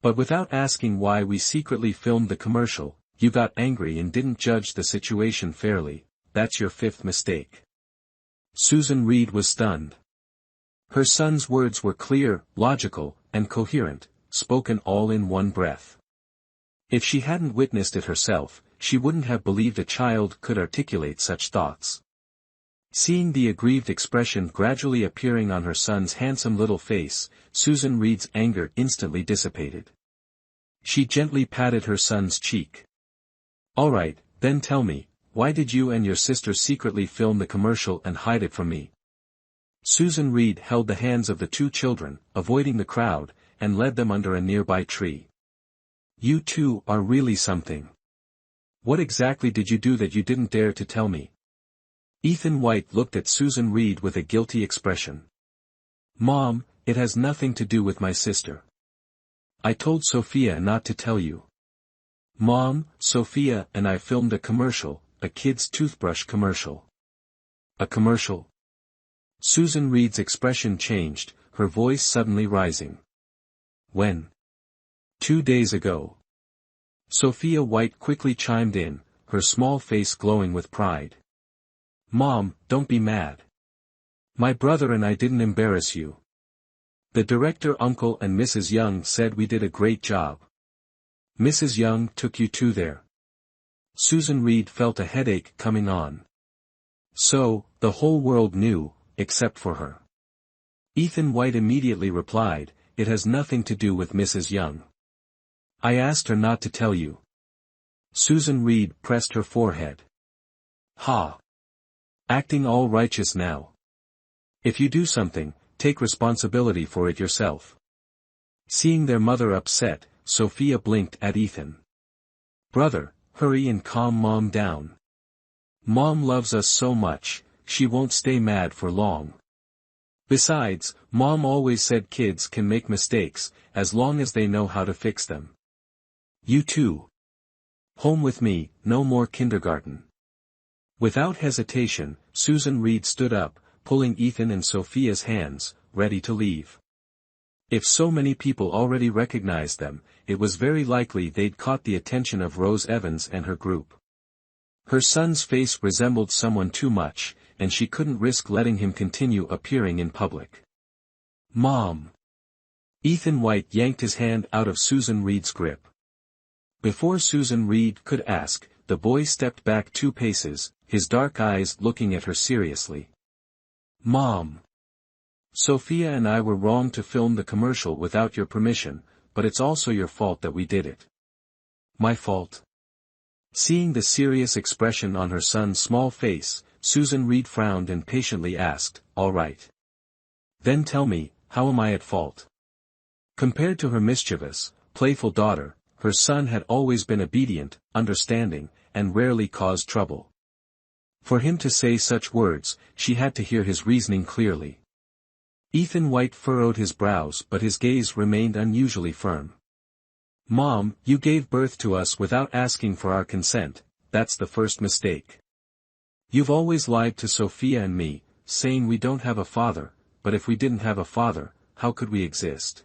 But without asking why we secretly filmed the commercial, you got angry and didn't judge the situation fairly. That's your fifth mistake." Susan Reed was stunned. Her son's words were clear, logical, and coherent, spoken all in one breath. If she hadn't witnessed it herself, she wouldn't have believed a child could articulate such thoughts. Seeing the aggrieved expression gradually appearing on her son's handsome little face, Susan Reed's anger instantly dissipated. She gently patted her son's cheek. Alright, then tell me, why did you and your sister secretly film the commercial and hide it from me? Susan Reed held the hands of the two children, avoiding the crowd, and led them under a nearby tree. You two are really something. What exactly did you do that you didn't dare to tell me? Ethan White looked at Susan Reed with a guilty expression. Mom, it has nothing to do with my sister. I told Sophia not to tell you. Mom, Sophia and I filmed a commercial, a kid's toothbrush commercial. A commercial? Susan Reed's expression changed, her voice suddenly rising. When? 2 days ago. Sophia White quickly chimed in, her small face glowing with pride. Mom, don't be mad. My brother and I didn't embarrass you. The director Uncle and Mrs. Young said we did a great job. Mrs. Young took you two there. Susan Reed felt a headache coming on. So, the whole world knew, except for her. Ethan White immediately replied, it has nothing to do with Mrs. Young. I asked her not to tell you. Susan Reed pressed her forehead. Ha! Acting all righteous now. If you do something, take responsibility for it yourself. Seeing their mother upset, Sophia blinked at Ethan. Brother, hurry and calm Mom down. Mom loves us so much, she won't stay mad for long. Besides, Mom always said kids can make mistakes, as long as they know how to fix them. You too. Home with me, no more kindergarten. Without hesitation, Susan Reed stood up, pulling Ethan and Sophia's hands, ready to leave. If so many people already recognized them, it was very likely they'd caught the attention of Rose Evans and her group. Her son's face resembled someone too much, and she couldn't risk letting him continue appearing in public. Mom! Ethan White yanked his hand out of Susan Reed's grip. Before Susan Reed could ask, the boy stepped back 2 paces, his dark eyes looking at her seriously. Mom! Sophia and I were wrong to film the commercial without your permission, but it's also your fault that we did it. My fault? Seeing the serious expression on her son's small face, Susan Reed frowned and patiently asked, all right. Then tell me, how am I at fault? Compared to her mischievous, playful daughter, her son had always been obedient, understanding, and rarely caused trouble. For him to say such words, she had to hear his reasoning clearly. Ethan White furrowed his brows but his gaze remained unusually firm. Mom, you gave birth to us without asking for our consent, that's the first mistake. You've always lied to Sophia and me, saying we don't have a father, but if we didn't have a father, how could we exist?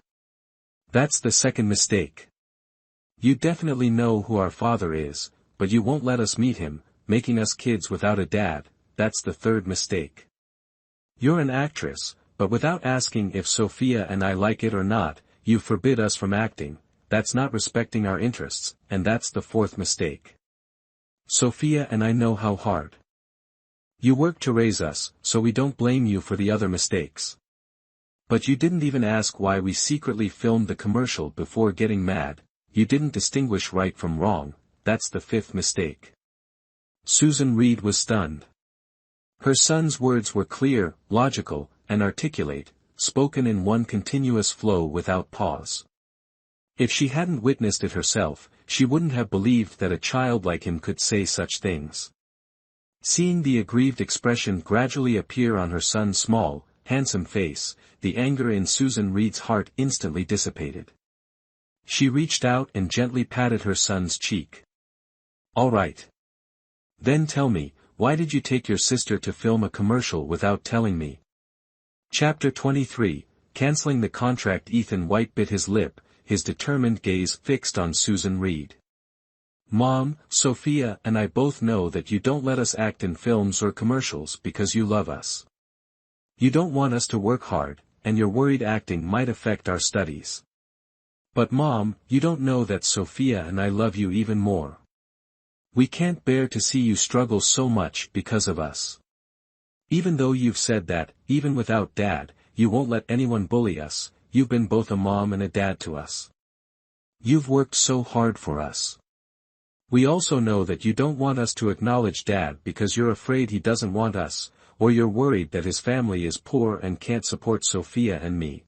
That's the second mistake. You definitely know who our father is, but you won't let us meet him, making us kids without a dad, that's the third mistake. You're an actress, but without asking if Sophia and I like it or not, you forbid us from acting, that's not respecting our interests, and that's the fourth mistake. Sophia and I know how hard you work to raise us, so we don't blame you for the other mistakes. But you didn't even ask why we secretly filmed the commercial before getting mad, you didn't distinguish right from wrong, that's the fifth mistake. Susan Reed was stunned. Her son's words were clear, logical, and articulate, spoken in one continuous flow without pause. If she hadn't witnessed it herself, she wouldn't have believed that a child like him could say such things. Seeing the aggrieved expression gradually appear on her son's small, handsome face, the anger in Susan Reed's heart instantly dissipated. She reached out and gently patted her son's cheek. All right. Then tell me, why did you take your sister to film a commercial without telling me? Chapter 23, Canceling the contract. Ethan White bit his lip, his determined gaze fixed on Susan Reed. Mom, Sophia and I both know that you don't let us act in films or commercials because you love us. You don't want us to work hard, and you're worried acting might affect our studies. But Mom, you don't know that Sophia and I love you even more. We can't bear to see you struggle so much because of us. Even though you've said that, even without Dad, you won't let anyone bully us, you've been both a mom and a dad to us. You've worked so hard for us. We also know that you don't want us to acknowledge Dad because you're afraid he doesn't want us, or you're worried that his family is poor and can't support Sophia and me."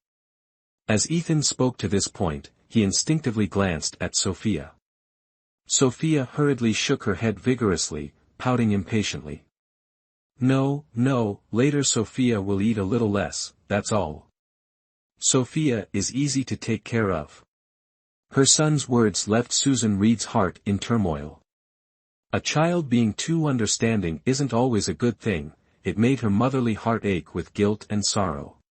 As Ethan spoke to this point, he instinctively glanced at Sophia. Sophia hurriedly shook her head vigorously, pouting impatiently. "No, no, later Sophia will eat a little less, that's all. Sophia is easy to take care of." Her son's words left Susan Reed's heart in turmoil. A child being too understanding isn't always a good thing. It made her motherly heart ache with guilt and sorrow.